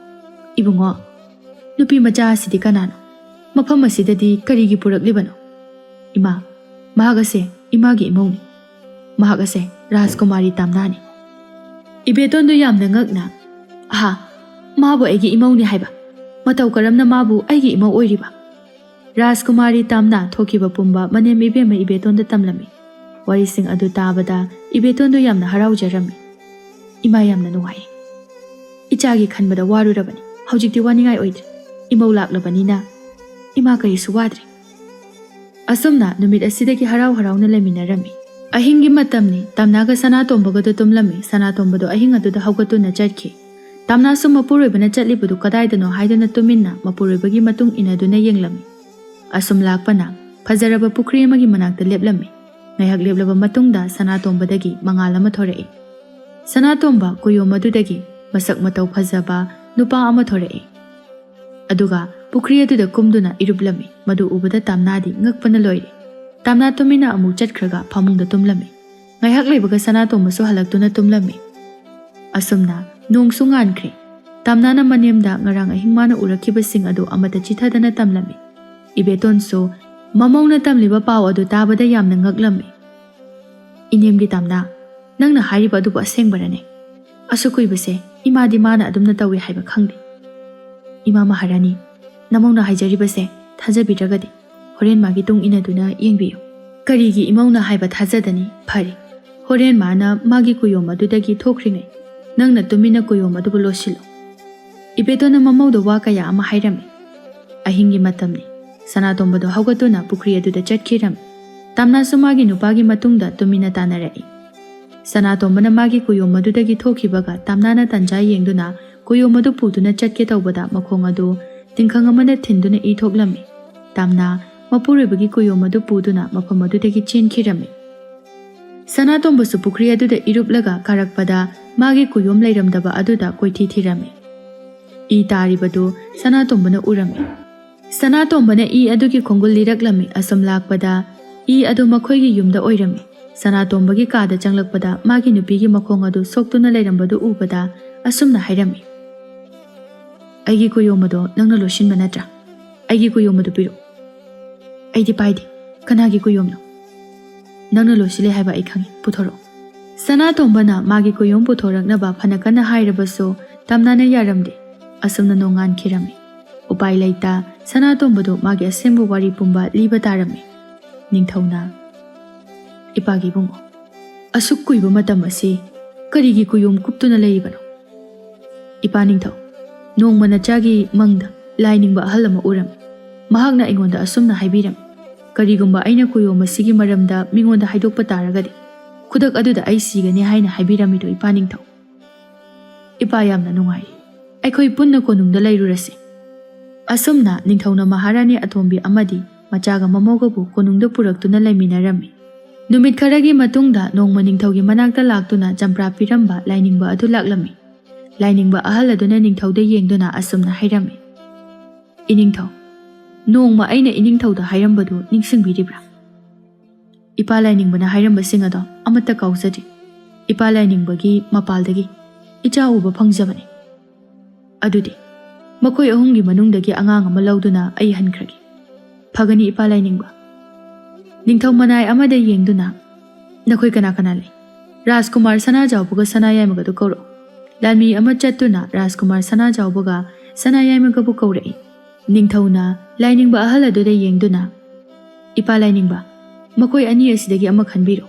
[SPEAKER 1] "ꯏꯕꯨꯡꯉꯣ, ꯅꯨꯄꯤ ꯃꯆꯥ ꯑꯁꯤꯗꯤ ꯀꯅꯥꯅꯣ? ꯃꯐꯝ ꯑꯁꯤꯗꯗꯤ ꯀꯔꯤꯒꯤ ꯄꯨꯔꯛꯂꯤꯕꯅꯣ?" "ꯏꯃꯥ, ꯃꯍꯥꯛ ꯑꯁꯦ ꯏꯃꯥꯒꯤ ꯏꯃꯧꯅꯤ꯫ ꯃꯍꯥꯛ ꯑꯁꯦ ꯔꯥꯖꯀꯨꯃꯥꯔꯤ ꯇꯥꯝꯅꯥꯅꯤ." ꯏꯕꯦꯇꯣꯟꯗꯨ ꯌꯥꯝꯅ ꯉꯛꯅ, "ꯑꯍꯥ, ꯃꯥꯕꯨ ꯑꯩꯒꯤ ꯏꯃꯧꯅꯤ ꯍꯥꯏꯕ? ꯃꯇꯧ ꯀꯔꯝꯅ ꯃꯥꯕꯨ ꯑꯩꯒꯤ ꯏꯃꯧ ꯑꯣꯏꯔꯤꯕ?" ꯔꯥꯖꯀꯨꯃꯥꯔꯤ ꯇꯥꯝꯅꯥ ꯊꯣꯛꯈꯤꯕ ꯄꯨꯝꯕ ꯃꯅꯦꯝ ꯏꯕꯦꯝꯃ ꯏꯕꯦꯇꯣꯟꯗ ꯇꯝꯂꯝꯃꯤ꯫ ꯋꯥꯔꯤꯁꯤꯡ ꯑꯗꯨ ꯇꯥꯕꯗ ꯏꯕꯦꯇꯣꯟꯗꯨ ꯌꯥꯝꯅ ꯍꯔꯥꯎꯖꯔꯝꯃꯤ꯫ "ꯏꯃꯥ ꯌꯥꯝꯅ ꯅꯨꯡꯉꯥꯏꯌꯦ꯫ ꯏꯆꯥꯒꯤ ꯈꯟꯕꯗ ꯋꯥꯔꯨꯔꯕꯅꯤ꯫ ꯍꯧꯖꯤꯛꯇꯤ ꯋꯥꯅꯤꯡꯉꯥꯏ ꯑꯣꯏꯗ꯭ꯔꯦ꯫ ꯏꯃꯧ ꯂꯥꯛꯂꯕꯅꯤꯅ ꯏꯃꯥ ꯀꯔꯤꯁꯨ ꯋꯥꯗ꯭ꯔꯦ." ꯑꯁꯨꯝꯅ ꯅꯨꯃꯤꯠ ꯑꯁꯤꯗꯒꯤ ꯍꯔꯥꯎ ꯍꯔꯥꯎꯅ ꯂꯩꯃꯤꯟꯅꯔꯝꯃꯤ꯫ ꯑꯍꯤꯡꯒꯤ ꯃꯇꯝꯅꯤ꯫ ꯇꯝꯅꯥꯒ ꯁꯅꯥꯇꯣꯝꯕꯒꯗꯨ ꯇꯨꯝꯂꯝꯃꯤ꯫ ꯁꯅꯥꯇꯣꯝꯕꯗꯨ ꯑꯍꯤꯡ ꯑꯗꯨꯗ ꯍꯧꯒꯠꯇꯨꯅ ꯆꯠꯈꯤ꯫ ꯇꯝꯅꯥꯁꯨ ꯃꯄꯨꯔꯣꯏꯕꯅ ꯆꯠꯂꯤꯕꯗꯨ ꯀꯗꯥꯏꯗꯅꯣ ꯍꯥꯏꯗꯨꯅ ꯇꯨꯃꯤꯟꯅ ꯃꯄꯨꯔꯣꯏꯕꯒꯤ ꯃꯇꯨꯡ ꯏꯟꯅꯗꯨꯅ ꯌꯦꯡꯂꯝꯃꯤ꯫ ꯑꯁꯨꯝ ꯂꯥꯛꯄꯅ ꯐꯖꯔꯕ ꯄꯨꯈ꯭ꯔꯤ ꯑꯃꯒꯤ ꯃꯅꯥꯛꯇ ꯂꯦꯞꯂꯝꯃꯤ꯫ ꯉꯥꯏꯍꯥꯛ ꯂꯦꯞꯂꯕ ꯃꯇꯨꯡꯗ ꯁꯅꯥꯇꯣꯝꯕꯗꯒꯤ ꯃꯉꯥꯜ ꯑꯃ ꯊꯣꯔꯛꯏ꯫ ꯁꯅꯥꯇꯣꯝꯕ ꯀꯨꯌꯣꯝ ꯑꯗꯨꯗꯒꯤ ꯃꯁꯛ ꯃꯇꯧ ꯐꯖꯕ ꯅꯨꯄꯥ ꯑꯃ ꯊꯣꯔꯛꯏ꯫ ꯑꯗꯨꯒ ꯄꯨꯈ꯭ꯔꯤ ꯑꯗꯨꯗ ꯀꯨꯝꯗꯨꯅ ꯏꯔꯨꯞꯂꯝꯃꯤ꯫ ꯃꯗꯨ ꯎꯕꯗ ꯇꯝꯅꯥꯗꯤ ꯉꯛꯄꯅ ꯂꯣꯏꯔꯦ꯫ ꯇꯝꯅꯥ ꯇꯨꯃꯤꯟꯅ ꯑꯃꯨꯛ ꯆꯠꯈ꯭ꯔꯒ ꯐꯃꯨꯡꯗ ꯇꯨꯝꯂꯝꯃꯤ꯫ ꯉꯥꯏꯍꯥꯛ ꯂꯩꯕꯒ ꯁꯅꯥꯇꯣꯝꯕꯁꯨ ꯍꯜꯂꯛꯇꯨꯅ ꯇꯨꯝꯂꯝꯃꯤ꯫ ꯑꯁꯨꯝꯅ ꯅꯣꯡꯁꯨ ꯉꯥꯟꯈ꯭ꯔꯦ꯫ ꯇꯝꯅꯥꯅ ꯃꯅꯦꯝꯗ ꯉꯔꯥꯡ ꯑꯍꯤꯡ ꯃꯥꯅ ꯎꯔꯛꯈꯤꯕꯁꯤꯡ ꯑꯗꯨ ꯑꯃꯠꯇ ꯆꯤꯊꯗꯅ ꯇꯝꯂꯝꯃꯤ꯫ ꯏꯕꯦꯇꯣꯟꯁꯨ ꯃꯃꯧꯅ ꯇꯝꯂꯤꯕ ꯄꯥꯎ ꯑꯗꯨ ꯇꯥꯕꯗ ꯌꯥꯝꯅ ꯉꯛꯂꯝꯃꯤ꯫ "ꯏꯅꯦꯝꯒꯤ ꯇꯝꯅꯥ, ꯅꯪꯅ ꯍꯥꯏꯔꯤꯕ ꯑꯗꯨꯕꯨ ꯑꯁꯦꯡꯕꯔꯅꯦ? ꯑꯁꯨꯛ ꯀꯨꯏꯕꯁꯦ ꯏꯃꯥꯗꯤ ꯃꯥꯅ ꯑꯗꯨꯝꯅ ꯇꯧꯏ ꯍꯥꯏꯕ ꯈꯪꯗꯦ." "ꯏꯃꯥ ꯃꯍꯥꯔꯥꯅꯤ, ꯅꯃꯧꯅ ꯍꯥꯏꯖꯔꯤꯕꯁꯦ ꯊꯥꯖꯕꯤꯗ꯭ꯔꯒꯗꯤ ꯍꯣꯔꯦꯟ ꯃꯥꯒꯤ ꯇꯨꯡ ꯏꯟꯅꯗꯨꯅ ꯌꯦꯡꯕꯤꯌꯨ." "ꯀꯔꯤꯒꯤ ꯏꯃꯧꯅ ꯍꯥꯏꯕ ꯊꯥꯖꯗꯅꯤ? ꯐꯔꯦ, ꯍꯣꯔꯦꯟ ꯃꯥꯅ ꯃꯥꯒꯤ ꯀꯨꯌꯣꯝ ꯑꯗꯨꯗꯒꯤ ꯊꯣꯛꯈ꯭ꯔꯤꯉꯩ ꯅꯪꯅ ꯇꯨꯃꯤꯟꯅ ꯀꯨꯌꯣꯝ ꯑꯗꯨꯕꯨ ꯂꯣꯠꯁꯤꯜꯂꯨ." ꯏꯕꯦꯇꯣꯟꯅ ꯃꯃꯧꯗ ꯋꯥ ꯀꯌꯥ ꯑꯃ ꯍꯥꯏꯔꯝꯃꯤ꯫ ꯑꯍꯤꯡꯒꯤ ꯃꯇꯝꯅꯤ꯫ ꯁꯅꯥꯇꯣꯝꯕꯗꯣ ꯍꯧꯒꯠꯇꯨꯅ ꯄꯨꯈ꯭ꯔꯤ ꯑꯗꯨꯗ ꯆꯠꯈꯤꯔꯝꯃꯤ꯫ ꯇꯝꯅꯥꯁꯨ ꯃꯥꯒꯤ ꯅꯨꯄꯥꯒꯤ ꯃꯇꯨꯡꯗ ꯇꯨꯃꯤꯟꯅ ꯇꯥꯟꯅꯔꯛꯏ꯫ ꯁꯅꯥꯇꯣꯝꯕꯅ ꯃꯥꯒꯤ ꯀꯨꯌꯣꯝ ꯑꯗꯨꯗꯒꯤ ꯊꯣꯛꯈꯤꯕꯒ ꯇꯝꯅꯥꯅ ꯇꯟꯖꯥ ꯌꯦꯡꯗꯨꯅ ꯀꯨꯌꯣꯝ ꯑꯗꯨ ꯄꯨꯗꯨꯅ ꯆꯠꯀꯦ ꯇꯧꯕꯗ ꯃꯈꯣꯡ ꯑꯗꯨ ꯇꯤꯡꯈꯪ ꯑꯃꯅ ꯊꯤꯟꯗꯨꯅ ꯏ ꯊꯣꯛꯂꯝꯃꯤ꯫ ꯇꯝꯅꯥ ꯃꯄꯨꯔꯣꯏꯕꯒꯤ ꯀꯨꯌꯣꯝ ꯑꯗꯨ ꯄꯨꯗꯨꯅ ꯃꯐꯝ ꯑꯗꯨꯗꯒꯤ ꯆꯦꯟꯈꯤꯔꯝꯃꯤ꯫ ꯁꯅꯥꯇꯣꯝꯕꯁꯨ ꯄꯨꯈ꯭ꯔꯤ ꯑꯗꯨꯗ ꯏꯔꯨꯞꯂꯒ ꯀꯥꯔꯛꯄꯗ ꯃꯥꯒꯤ ꯀꯨꯌꯣꯝ ꯂꯩꯔꯝꯗꯕ ꯑꯗꯨꯗ ꯀꯣꯏꯊꯤ ꯊꯤꯔꯝꯃꯤ꯫ ꯏ ꯇꯥꯔꯤꯕꯗꯨ ꯁꯅꯥꯇꯣꯝꯕꯅ ꯎꯔꯝꯃꯤ꯫ ꯁꯅꯥꯇꯣꯝꯕꯅ ꯏ ꯑꯗꯨꯒꯤ ꯈꯣꯡꯒꯨꯜ ꯂꯤꯔꯛꯂꯝꯃꯤ꯫ ꯑꯁꯨꯝ ꯂꯥꯛꯄꯗ ꯏ ꯑꯗꯨ ꯃꯈꯣꯏꯒꯤ ꯌꯨꯝꯗ ꯑꯣꯏꯔꯝꯃꯤ꯫ ꯁꯅꯥꯇꯣꯝꯕꯒꯤ ꯀꯥꯗ ꯆꯪꯂꯛꯄꯗ ꯃꯥꯒꯤ ꯅꯨꯄꯤꯒꯤ ꯃꯈꯣꯡ ꯑꯗꯨ ꯁꯣꯛꯇꯨꯅ ꯂꯩꯔꯝꯕꯗꯨ ꯎꯕꯗ ꯑꯁꯨꯝꯅ ꯍꯥꯏꯔꯝꯃꯤ꯫ "ꯑꯩꯒꯤ ꯀꯨꯌꯣꯝ ꯑꯗꯣ ꯅꯪꯅ ꯂꯣꯠꯁꯤꯟꯕ ꯅꯠꯇ꯭ꯔꯥ? ꯑꯩꯒꯤ ꯀꯨꯌꯣꯝ ꯑꯗꯨ ꯄꯤꯔꯛꯎ." "ꯑꯩꯗꯤ ꯄꯥꯏꯗꯦ꯫ ꯀꯅꯥꯒꯤ ꯀꯨꯌꯣꯝꯅꯣ?" "ꯅꯪꯅ ꯂꯣꯠꯁꯤꯜꯂꯦ ꯍꯥꯏꯕ ꯑꯩ ꯈꯪꯉꯤ, ꯄꯨꯊꯣꯔꯛꯎ." ꯁꯅꯥꯇꯣꯝꯕꯅ ꯃꯥꯒꯤ ꯀꯨꯌꯣꯝ ꯄꯨꯊꯣꯔꯛꯅꯕ ꯐꯅ ꯀꯟꯅ ꯍꯥꯏꯔꯕꯁꯨ ꯇꯝꯅꯥꯅ ꯌꯥꯔꯝꯗꯦ꯫ ꯑꯁꯨꯝꯅ ꯅꯣꯡꯉꯥꯟꯈꯤꯔꯝꯃꯤ꯫ ꯎꯄꯥꯏ ꯂꯩꯇ ꯁꯅꯥꯇꯣꯝꯕꯗꯨ ꯃꯥꯒꯤ ꯑꯁꯦꯡꯕ ꯋꯥꯔꯤ ꯄꯨꯝꯕ ꯂꯤꯕ ꯇꯥꯔꯝꯃꯤ꯫ ꯅꯤꯡꯊꯧꯅ, "ꯏꯄꯥꯒꯤ ꯏꯕꯨꯡꯉꯣ, ꯑꯁꯨꯛ ꯀꯨꯏꯕ ꯃꯇꯝ ꯑꯁꯤ ꯀꯔꯤꯒꯤ ꯀꯨꯌꯣꯝ ꯀꯨꯞꯇꯨꯅ ꯂꯩꯔꯤꯕꯅꯣ?" "ꯏꯄꯥ ꯅꯤꯡꯊꯧ, ꯅꯣꯡꯃ ꯅꯆꯥꯒꯤ ꯃꯪꯗ ꯂꯥꯏꯅꯤꯡꯕ ꯑꯍꯜ ꯑꯃ ꯎꯔꯝꯃꯤ꯫ ꯃꯍꯥꯛꯅ ꯑꯩꯉꯣꯟꯗ ꯑꯁꯨꯝꯅ ꯍꯥꯏꯕꯤꯔꯝꯃꯤ, ꯀꯔꯤꯒꯨꯝꯕ ꯑꯩꯅ ꯀꯨꯌꯣꯝ ꯑꯁꯤꯒꯤ ꯃꯔꯝꯗ ꯃꯤꯉꯣꯟꯗ ꯍꯥꯏꯗꯣꯛꯄ ꯇꯥꯔꯒꯗꯤ ꯈꯨꯗꯛ ꯑꯗꯨꯗ ꯑꯩ ꯁꯤꯒꯅꯤ ꯍꯥꯏꯅ ꯍꯥꯏꯕꯤꯔꯝꯃꯤꯗꯣ ꯏꯄꯥ ꯅꯤꯡꯊꯧ." "ꯏꯄꯥ ꯌꯥꯝꯅ ꯅꯨꯡꯉꯥꯏꯔꯦ꯫ ꯑꯩꯈꯣꯏ ꯄꯨꯟꯅ ꯀꯣꯅꯨꯡꯗ ꯂꯩꯔꯨꯔꯁꯤ." ꯑꯁꯨꯝꯅ ꯅꯤꯡꯊꯧꯅ ꯃꯍꯥꯔꯥꯅꯤ ꯑꯇꯣꯝꯕꯤ ꯑꯃꯗꯤ ꯃꯆꯥꯒ ꯃꯃꯧꯒꯕꯨ ꯀꯣꯅꯨꯡꯗ ꯄꯨꯔꯛꯇꯨꯅ ꯂꯩꯃꯤꯟꯅꯔꯝꯃꯤ꯫ ꯅꯨꯃꯤꯠ ꯈꯔꯒꯤ ꯃꯇꯨꯡꯗ ꯅꯣꯡꯃ ꯅꯤꯡꯊꯧꯒꯤ ꯃꯅꯥꯛꯇ ꯂꯥꯛꯇꯨꯅ ꯆꯝꯄ꯭ꯔꯥ ꯄꯤꯔꯝꯕ ꯂꯥꯏꯅꯤꯡꯕ ꯑꯗꯨ ꯂꯥꯛꯂꯝꯃꯤ꯫ ꯂꯥꯏꯅꯤꯡꯕ ꯑꯍꯜ ꯑꯗꯨꯅ ꯅꯤꯡꯊꯧꯗ ꯌꯦꯡꯗꯨꯅ ꯑꯁꯨꯝꯅ ꯍꯥꯏꯔꯝꯃꯤ꯫ "ꯏꯅꯤꯡꯊꯧ, ꯅꯣꯡꯃ ꯑꯩꯅ ꯏꯅꯤꯡꯊꯧꯗ ꯍꯥꯏꯔꯝꯕꯗꯨ ꯅꯤꯡꯁꯤꯡꯕꯤꯔꯤꯕ꯭ꯔꯥ? ꯏꯄꯥ ꯂꯥꯏꯅꯤꯡꯕꯅ ꯍꯥꯏꯔꯝꯕꯁꯤꯡ ꯑꯗꯣ ꯑꯃꯠꯇ ꯀꯥꯎꯖꯗ꯭ꯔꯤ꯫ ꯏꯄꯥ ꯂꯥꯏꯅꯤꯡꯕꯒꯤ ꯃꯄꯥꯜꯗꯒꯤ ꯏꯆꯥ ꯎꯕ ꯐꯪꯖꯕꯅꯤ꯫ ꯑꯗꯨꯗꯤ ꯃꯈꯣꯏ ꯑꯍꯨꯝꯒꯤ ꯃꯅꯨꯡꯗꯒꯤ ꯑꯉꯥꯡ ꯑꯃ ꯂꯧꯗꯨꯅ ꯑꯩ ꯍꯟꯈ꯭ꯔꯒꯦ꯫ ꯐꯒꯅꯤ ꯏꯄꯥ ꯂꯥꯏꯅꯤꯡꯕ." ꯅꯤꯡꯊꯧ ꯃꯅꯥꯏ ꯑꯃꯗ ꯌꯦꯡꯗꯨꯅ, "ꯅꯈꯣꯏ ꯀꯅꯥ ꯀꯅꯥ ꯂꯩ? ꯔꯥꯖꯀꯨꯃꯥꯔ ꯁꯅꯥꯖꯥꯎꯕꯒ ꯁꯅꯥꯌꯥꯏꯃꯒꯗꯨ ꯀꯧꯔꯛꯎ." ꯂꯥꯟꯃꯤ ꯑꯃ ꯆꯠꯇꯨꯅ ꯔꯥꯖꯀꯨꯃꯥꯔ ꯁꯅꯥꯖꯥꯎꯕꯒ ꯁꯅꯥꯌꯥꯏꯃꯒꯕꯨ ꯀꯧꯔꯛꯏ꯫ ꯅꯤꯡꯊꯧꯅ ꯂꯥꯏꯅꯤꯡꯕ ꯑꯍꯜ ꯑꯗꯨꯗ ꯌꯦꯡꯗꯨꯅ, "ꯏꯄꯥ ꯂꯥꯏꯅꯤꯡꯕ, ꯃꯈꯣꯏ ꯑꯅꯤ ꯑꯁꯤꯗꯒꯤ ꯑꯃ ꯈꯟꯕꯤꯔꯣ."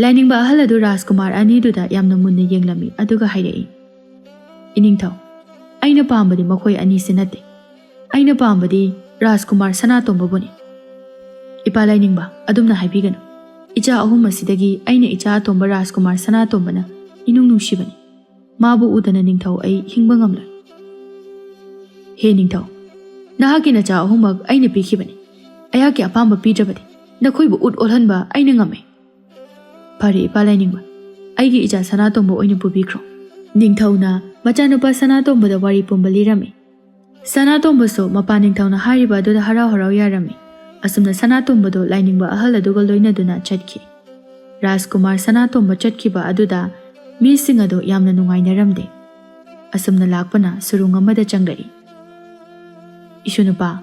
[SPEAKER 1] ꯂꯥꯏꯅꯤꯡꯕ ꯑꯍꯜ ꯑꯗꯨ ꯔꯥꯖꯀꯨꯃꯥꯔ ꯑꯅꯤꯗꯨꯗ ꯌꯥꯝꯅ ꯃꯨꯟꯅ ꯌꯦꯡꯂꯝꯃꯤ ꯑꯗꯨꯒ ꯍꯥꯏꯔꯛꯏ, "ꯏꯅꯤꯡꯊꯧ, ꯑꯩꯅ ꯄꯥꯝꯕꯗꯤ ꯃꯈꯣꯏ ꯑꯅꯤꯁꯤ ꯅꯠꯇꯦ꯫ ꯑꯩꯅ ꯄꯥꯝꯕꯗꯤ ꯔꯥꯖꯀꯨꯃꯥꯔ ꯁꯅꯥꯇꯣꯝꯕꯕꯨꯅꯤ." "ꯏꯄꯥ ꯂꯥꯏꯅꯤꯡꯕ, ꯑꯗꯨꯝꯅ ꯍꯥꯏꯕꯤꯒꯅꯨ꯫ ꯏꯆꯥ ꯑꯍꯨꯝ ꯑꯁꯤꯗꯒꯤ ꯑꯩꯅ ꯏꯆꯥ ꯑꯇꯣꯝꯕ ꯔꯥꯖꯀꯨꯃꯥꯔ ꯁꯅꯥꯇꯣꯝꯕꯅ ꯏꯅꯨꯡ ꯅꯨꯡꯁꯤꯕꯅꯤ꯫ ꯃꯥꯕꯨ ꯎꯗꯅ ꯅꯤꯡꯊꯧ ꯑꯩ ꯍꯤꯡꯕ ꯉꯝꯂꯣꯏ." "ꯍꯦ ꯅꯤꯡꯊꯧ, ꯅꯍꯥꯛꯀꯤ ꯅꯆꯥ ꯑꯍꯨꯝꯃꯛ ꯑꯩꯅ ꯄꯤꯈꯤꯕꯅꯤ꯫ ꯑꯩꯍꯥꯛꯀꯤ ꯑꯄꯥꯝꯕ ꯄꯤꯗ꯭ꯔꯕꯗꯤ ꯅꯈꯣꯏꯕꯨ ꯎꯠ ꯑꯣꯜꯍꯟꯕ ꯑꯩꯅ ꯉꯝꯃꯤ." "ꯐꯔꯦ ꯏꯄꯥ ꯂꯥꯏꯅꯤꯡꯕ, ꯑꯩꯒꯤ ꯏꯆꯥ ꯁꯅꯥꯇꯣꯝꯕ ꯑꯣꯏꯅ ꯄꯨꯕꯤꯈ꯭ꯔꯣ." ꯅꯤꯡꯊꯧꯅ ꯃꯆꯥꯅꯨꯄꯥ ꯁꯅꯥꯇꯣꯝꯕꯗ ꯋꯥꯔꯤ ꯄꯨꯝꯕ ꯂꯤꯔꯝꯃꯤ꯫ ꯁꯅꯥꯇꯣꯝꯕꯁꯨ ꯃꯄꯥ ꯅꯤꯡꯊꯧꯅ ꯍꯥꯏꯔꯤꯕ ꯑꯗꯨꯗ ꯍꯔꯥꯎ ꯍꯔꯥꯎ ꯌꯥꯔꯝꯃꯤ꯫ ꯑꯁꯨꯝꯅ ꯁꯅꯥꯇꯣꯝꯕꯗꯣ ꯂꯥꯏꯅꯤꯡꯕ ꯑꯍꯜ ꯑꯗꯨꯒ ꯂꯣꯏꯅꯗꯨꯅ ꯆꯠꯈꯤ꯫ ꯔꯥꯖꯀꯨꯃꯥꯔ ꯁꯅꯥꯇꯣꯝꯕ ꯆꯠꯈꯤꯕ ꯑꯗꯨꯗ ꯃꯤꯁꯤꯡ ꯑꯗꯨ ꯌꯥꯝꯅ ꯅꯨꯡꯉꯥꯏꯅꯔꯝꯗꯦ꯫ ꯑꯁꯨꯝꯅ ꯂꯥꯛꯄꯅ ꯁꯨꯔꯨꯡ ꯑꯃꯗ ꯆꯪꯂꯛꯏ꯫ "ꯏꯁꯨꯅꯨꯄꯥ,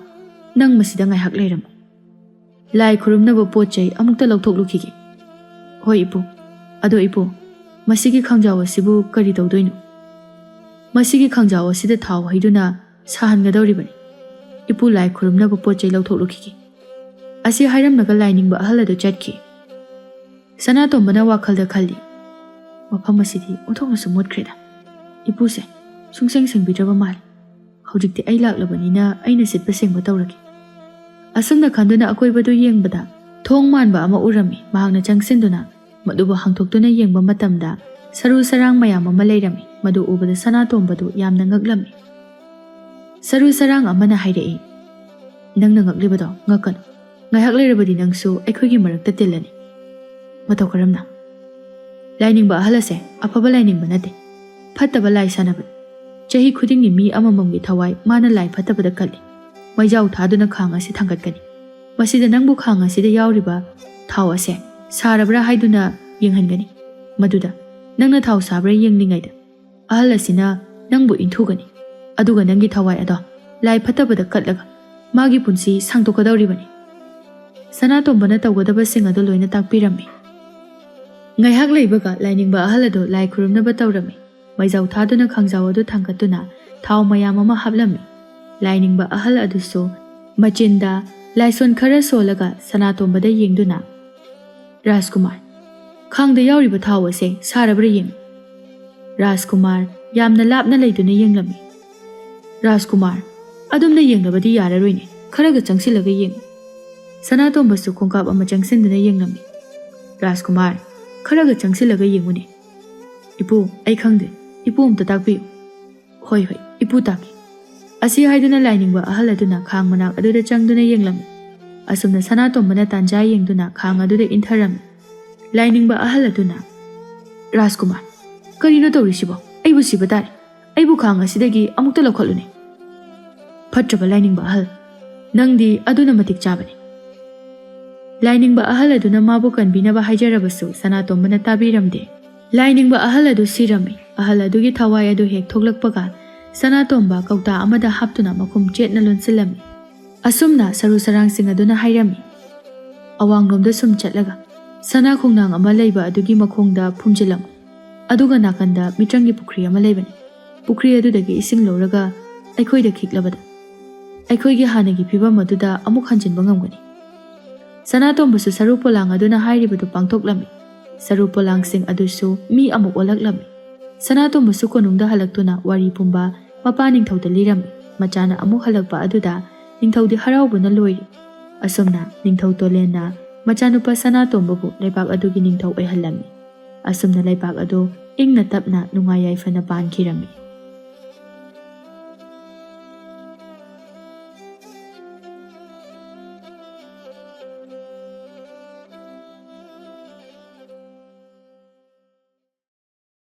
[SPEAKER 1] ꯅꯪ ꯃꯁꯤꯗ ꯉꯥꯏꯍꯥꯛ ꯂꯩꯔꯝꯃꯨ꯫ ꯂꯥꯏ ꯈꯨꯔꯨꯝꯅꯕ ꯄꯣꯠ ꯆꯩ ꯑꯃꯨꯛꯇ ꯂꯧꯊꯣꯛꯂꯨꯈꯤꯒꯦ." "ꯍꯣꯏ ꯏꯄꯨ꯫ ꯑꯗꯣ ꯏꯄꯨ, ꯃꯁꯤꯒꯤ ꯈꯥꯡꯖꯥꯎ ꯑꯁꯤꯕꯨ ꯀꯔꯤ ꯇꯧꯗꯣꯏꯅꯣ?" "ꯃꯁꯤꯒꯤ ꯈꯥꯡꯖꯥꯎ ꯑꯁꯤꯗ ꯊꯥꯎ ꯍꯩꯗꯨꯅ ꯁꯥꯍꯟꯒꯗꯧꯔꯤꯕꯅꯤ꯫ ꯏꯄꯨ ꯂꯥꯏ ꯈꯨꯔꯨꯝꯅꯕ ꯄꯣꯠ ꯆꯩ ꯂꯧꯊꯣꯛꯂꯨꯈꯤꯒꯦ." ꯑꯁꯤ ꯍꯥꯏꯔꯝꯂꯒ ꯂꯥꯏꯅꯤꯡꯕ ꯑꯍꯜ ꯑꯗꯨ ꯆꯠꯈꯤ꯫ ꯁꯅꯥꯇꯣꯝꯕꯅ ꯋꯥꯈꯜꯗ ꯈꯜꯂꯤ, "ꯃꯐꯝ ꯑꯁꯤꯗꯤ ꯑꯣꯟꯊꯣꯛꯅꯁꯨ ꯃꯣꯠꯈ꯭ꯔꯦꯗ꯫ ꯏꯄꯨꯁꯦ ꯁꯨꯡꯁꯦꯡ ꯁꯦꯡꯕꯤꯗ꯭ꯔꯕ ꯃꯥꯜꯂꯤ꯫ ꯍꯧꯖꯤꯛꯇꯤ ꯑꯩ ꯂꯥꯛꯂꯕꯅꯤꯅ ꯑꯩꯅ ꯁꯤꯠꯄ ꯁꯦꯡꯕ ꯇꯧꯔꯒꯦ." ꯑꯁꯨꯝꯅ ꯈꯟꯗꯨꯅ ꯑꯀꯣꯏꯕꯗꯨ ꯌꯦꯡꯕꯗ ꯊꯣꯡ ꯃꯥꯟꯕ ꯑꯃ ꯎꯔꯝꯃꯤ꯫ ꯃꯍꯥꯛꯅ ꯆꯪꯁꯤꯟꯗꯨꯅ ꯃꯗꯨꯕꯨ ꯍꯥꯡꯇꯣꯛꯇꯨꯅ ꯌꯦꯡꯕ ꯃꯇꯝꯗ ꯁꯔꯨ ꯁꯔꯥꯡ ꯃꯌꯥꯝ ꯑꯃ ꯂꯩꯔꯝꯃꯤ꯫ ꯃꯗꯨ ꯎꯕꯗ ꯁꯅꯥꯇꯣꯝꯕꯗꯨ ꯌꯥꯝꯅ ꯉꯛꯂꯝꯃꯤ꯫ ꯁꯔꯨ ꯁꯔꯥꯡ ꯑꯃꯅ ꯍꯥꯏꯔꯛꯏ, "ꯅꯪꯅ ꯉꯛꯂꯤꯕꯗꯣ ꯉꯛꯀꯅꯨ꯫ ꯉꯥꯏꯍꯥꯛ ꯂꯩꯔꯕꯗꯤ ꯅꯪꯁꯨ ꯑꯩꯈꯣꯏꯒꯤ ꯃꯔꯛꯇ ꯇꯤꯜꯂꯅꯤ꯫ ꯃꯇꯧ ꯀꯔꯝꯅ? ꯂꯥꯏꯅꯤꯡꯕ ꯑꯍꯜ ꯑꯁꯦ ꯑꯐꯕ ꯂꯥꯏꯅꯤꯡꯕ ꯅꯠꯇꯦ, ꯐꯠꯇꯕ ꯂꯥꯏ ꯁꯥꯟꯅꯕꯅꯤ꯫ ꯆꯍꯤ ꯈꯨꯗꯤꯡꯒꯤ ꯃꯤ ꯑꯃꯃꯝꯒꯤ ꯊꯋꯥꯏ ꯃꯥꯅ ꯂꯥꯏ ꯐꯠꯇꯕꯗ ꯀꯜꯂꯤ꯫ ꯃꯩꯖꯥꯎ ꯊꯥꯗꯨꯅ ꯈꯥꯡ ꯑꯁꯤ ꯊꯥꯡꯒꯠꯀꯅꯤ꯫ ꯃꯁꯤꯗ ꯅꯪꯕꯨ ꯈꯥꯡ ꯑꯁꯤꯗ ꯌꯥꯎꯔꯤꯕ ꯊꯥꯎ ꯑꯁꯦ ꯁꯥꯔꯕ꯭ꯔꯥ ꯍꯥꯏꯗꯨꯅ ꯌꯦꯡꯍꯟꯒꯅꯤ꯫ ꯃꯗꯨꯗ ꯅꯪꯅ ꯊꯥꯎ ꯁꯥꯕ꯭ꯔꯥ ꯌꯦꯡꯂꯤꯉꯩꯗ ꯑꯍꯜ ꯑꯁꯤꯅ ꯅꯪꯕꯨ ꯏꯟꯊꯨꯒꯅꯤ꯫ ꯑꯗꯨꯒ ꯅꯪꯒꯤ ꯊꯋꯥꯏ ꯑꯗꯣ ꯂꯥꯏ ꯐꯠꯇꯕꯗ ꯀꯠꯂꯒ ꯃꯥꯒꯤ ꯄꯨꯟꯁꯤ ꯁꯥꯡꯗꯣꯛꯀꯗꯧꯔꯤꯕꯅꯤ." ꯁꯅꯥꯇꯣꯝꯕꯅ ꯇꯧꯒꯗꯕꯁꯤꯡ ꯑꯗꯨ ꯂꯣꯏꯅ ꯇꯥꯛꯄꯤꯔꯝꯃꯤ꯫ ꯉꯥꯏꯍꯥꯛ ꯂꯩꯕꯒ ꯂꯥꯏꯅꯤꯡꯕ ꯑꯍꯜ ꯑꯗꯨ ꯂꯥꯏ ꯈꯨꯔꯨꯝꯅꯕ ꯇꯧꯔꯝꯃꯤ꯫ ꯃꯩꯖꯥꯎ ꯊꯥꯗꯨꯅ ꯈꯥꯡꯖꯥꯎ ꯑꯗꯨ ꯊꯥꯡꯒꯠꯇꯨꯅ ꯊꯥꯎ ꯃꯌꯥꯝ ꯑꯃ ꯍꯥꯞꯂꯝꯃꯤ꯫ ꯂꯥꯏꯅꯤꯡꯕ ꯑꯍꯜ ꯑꯗꯨꯁꯨ ꯃꯆꯤꯟꯗ ꯂꯥꯏꯁꯣꯟ ꯈꯔ ꯁꯣꯜꯂꯒ ꯁꯅꯥꯇꯣꯝꯕꯗ ꯌꯦꯡꯗꯨꯅ, "ꯔꯥꯖꯀꯨꯃꯥꯔ, ꯈꯥꯡꯗ ꯌꯥꯎꯔꯤꯕ ꯊꯥꯎ ꯑꯁꯦ ꯁꯥꯔꯕ꯭ꯔꯥ ꯌꯦꯡꯉꯨ." ꯔꯥꯖꯀꯨꯃꯥꯔ ꯌꯥꯝꯅ ꯂꯥꯞꯅ ꯂꯩꯗꯨꯅ ꯌꯦꯡꯂꯝꯃꯤ꯫ "ꯔꯥꯖꯀꯨꯃꯥꯔ, ꯑꯗꯨꯝꯅ ꯌꯦꯡꯂꯕꯗꯤ ꯌꯥꯔꯔꯣꯏꯅꯦ, ꯈꯔꯒ ꯆꯪꯁꯤꯜꯂꯒ ꯌꯦꯡꯉꯨ." ꯁꯅꯥꯇꯣꯝꯕꯁꯨ ꯈꯣꯡꯀꯥꯞ ꯑꯃ ꯆꯪꯁꯤꯟꯗꯨꯅ ꯌꯦꯡꯂꯝꯃꯤ꯫ "ꯔꯥꯖꯀꯨꯃꯥꯔ, ꯈꯔꯒ ꯆꯪꯁꯤꯜꯂꯒ ꯌꯦꯡꯉꯨꯅꯦ." "ꯏꯄꯨ, ꯑꯩ ꯈꯪꯗꯦ, ꯏꯄꯨ ꯑꯝꯇ ꯇꯥꯛꯄꯤꯌꯨ." "ꯍꯣꯏ ꯍꯣꯏ, ꯏꯄꯨ ꯇꯥꯛꯀꯦ." ꯑꯁꯤ ꯍꯥꯏꯗꯨꯅ ꯂꯥꯏꯅꯤꯡꯕ ꯑꯍꯜ ꯑꯗꯨꯅ ꯈꯥꯡ ꯃꯅꯥꯛ ꯑꯗꯨꯗ ꯆꯪꯗꯨꯅ ꯌꯦꯡꯂꯝꯃꯤ꯫ ꯑꯁꯨꯝꯅ ꯁꯅꯥꯇꯣꯝꯕꯅ ꯇꯥꯟꯖꯥ ꯌꯦꯡꯗꯨꯅ ꯈꯥꯡ ꯑꯗꯨꯗ ꯏꯟꯊꯔꯝꯃꯤ꯫ ꯂꯥꯏꯅꯤꯡꯕ ꯑꯍꯜ ꯑꯗꯨꯅ, "ꯔꯥꯖꯀꯨꯃꯥꯔ, ꯀꯔꯤꯅꯣ ꯇꯧꯔꯤꯁꯤꯕꯣ? ꯑꯩꯕꯨ ꯁꯤꯕ ꯇꯥꯔꯦ꯫ ꯑꯩꯕꯨ ꯈꯥꯡ ꯑꯁꯤꯗꯒꯤ ꯑꯃꯨꯛꯇ ꯂꯧꯈꯠꯂꯨꯅꯦ." "ꯐꯠꯇ꯭ꯔꯕ ꯂꯥꯏꯅꯤꯡꯕ ꯑꯍꯜ, ꯅꯪꯗꯤ ꯑꯗꯨꯅ ꯃꯇꯤꯛ ꯆꯥꯕꯅꯤ." ꯂꯥꯏꯅꯤꯡꯕ ꯑꯍꯜ ꯑꯗꯨꯅ ꯃꯥꯕꯨ ꯀꯟꯕꯤꯅꯕ ꯍꯥꯏꯖꯔꯕꯁꯨ ꯁꯅꯥꯇꯣꯝꯕꯅ ꯇꯥꯕꯤꯔꯝꯗꯦ꯫ ꯂꯥꯏꯅꯤꯡꯕ ꯑꯍꯜ ꯑꯗꯨ ꯁꯤꯔꯝꯃꯤ꯫ ꯑꯍꯜ ꯑꯗꯨꯒꯤ ꯊꯋꯥꯏ ꯑꯗꯨ ꯍꯦꯛ ꯊꯣꯛꯂꯛꯄꯒ ꯁꯅꯥꯇꯣꯝꯕ ꯀꯧꯇꯥ ꯑꯃꯗ ꯍꯥꯞꯇꯨꯅ ꯃꯈꯨꯝ ꯆꯦꯠꯅ ꯂꯣꯟꯁꯤꯜꯂꯝꯃꯤ꯫ ꯑꯁꯨꯝꯅ ꯁꯔꯨ ꯁꯔꯥꯡꯁꯤꯡ ꯑꯗꯨꯅ ꯍꯥꯏꯔꯝꯃꯤ꯫ "ꯑꯋꯥꯡꯂꯣꯝꯗ ꯁꯨꯝ ꯆꯠꯂꯒ ꯁꯅꯥ ꯈꯣꯡꯅꯥꯡ ꯑꯃ ꯂꯩꯕ ꯑꯗꯨꯒꯤ ꯃꯈꯣꯡꯗ ꯐꯨꯝꯖꯤꯜꯂꯝꯃꯨ꯫ ꯑꯗꯨꯒ ꯅꯥꯀꯟꯗ ꯃꯤꯇ꯭ꯔꯪꯒꯤ ꯄꯨꯈ꯭ꯔꯤ ꯑꯃ ꯂꯩꯕꯅꯤ꯫ ꯄꯨꯈ꯭ꯔꯤ ꯑꯗꯨꯗꯒꯤ ꯏꯁꯤꯡ ꯂꯧꯔꯒ ꯑꯩꯈꯣꯏꯗ ꯈꯤꯛꯂꯕꯗ ꯑꯩꯈꯣꯏꯒꯤ ꯍꯥꯟꯅꯒꯤ ꯐꯤꯕꯝ ꯑꯗꯨꯗ ꯑꯃꯨꯛ ꯍꯟꯖꯤꯟꯕ ꯉꯝꯒꯅꯤ." ꯁꯅꯥꯇꯣꯝꯕꯁꯨ ꯁꯔꯨ ꯄꯣꯂꯥꯡ ꯑꯗꯨꯅ ꯍꯥꯏꯔꯤꯕꯗꯨ ꯄꯥꯡꯊꯣꯛꯂꯝꯃꯤ꯫ ꯁꯔꯨ ꯄꯣꯂꯥꯡꯁꯤꯡ ꯑꯗꯨꯁꯨ ꯃꯤ ꯑꯃꯨꯛ ꯑꯣꯜꯂꯛꯂꯝꯃꯤ꯫ ꯁꯅꯥꯇꯣꯝꯕꯁꯨ ꯀꯣꯅꯨꯡꯗ ꯍꯜꯂꯛꯇꯨꯅ ꯋꯥꯔꯤ ꯄꯨꯝꯕ ꯃꯄꯥ ꯅꯤꯡꯊꯧꯗ ꯂꯤꯔꯝꯃꯤ꯫ ꯃꯆꯥꯅ ꯑꯃꯨꯛ ꯍꯜꯂꯛꯄ ꯑꯗꯨꯗ ꯅꯤꯡꯊꯧꯗꯤ ꯍꯔꯥꯎꯕꯅ ꯂꯣꯏꯔꯤ꯫ ꯑꯁꯨꯝꯅ ꯅꯤꯡꯊꯧ ꯇꯣꯂꯦꯟꯅ ꯃꯆꯥꯅꯨꯄꯥ ꯁꯅꯥꯇꯣꯝꯕꯕꯨ ꯂꯩꯕꯥꯛ ꯑꯗꯨꯒꯤ ꯅꯤꯡꯊꯧ ꯑꯣꯏꯍꯜꯂꯝꯃꯤ꯫ ꯑꯁꯨꯝꯅ ꯂꯩꯕꯥꯛ ꯑꯗꯨ ꯏꯪꯅ ꯇꯞꯅ ꯅꯨꯡꯉꯥꯏ ꯌꯥꯏꯐꯅ ꯄꯥꯟꯈꯤꯔꯝꯃꯤ꯫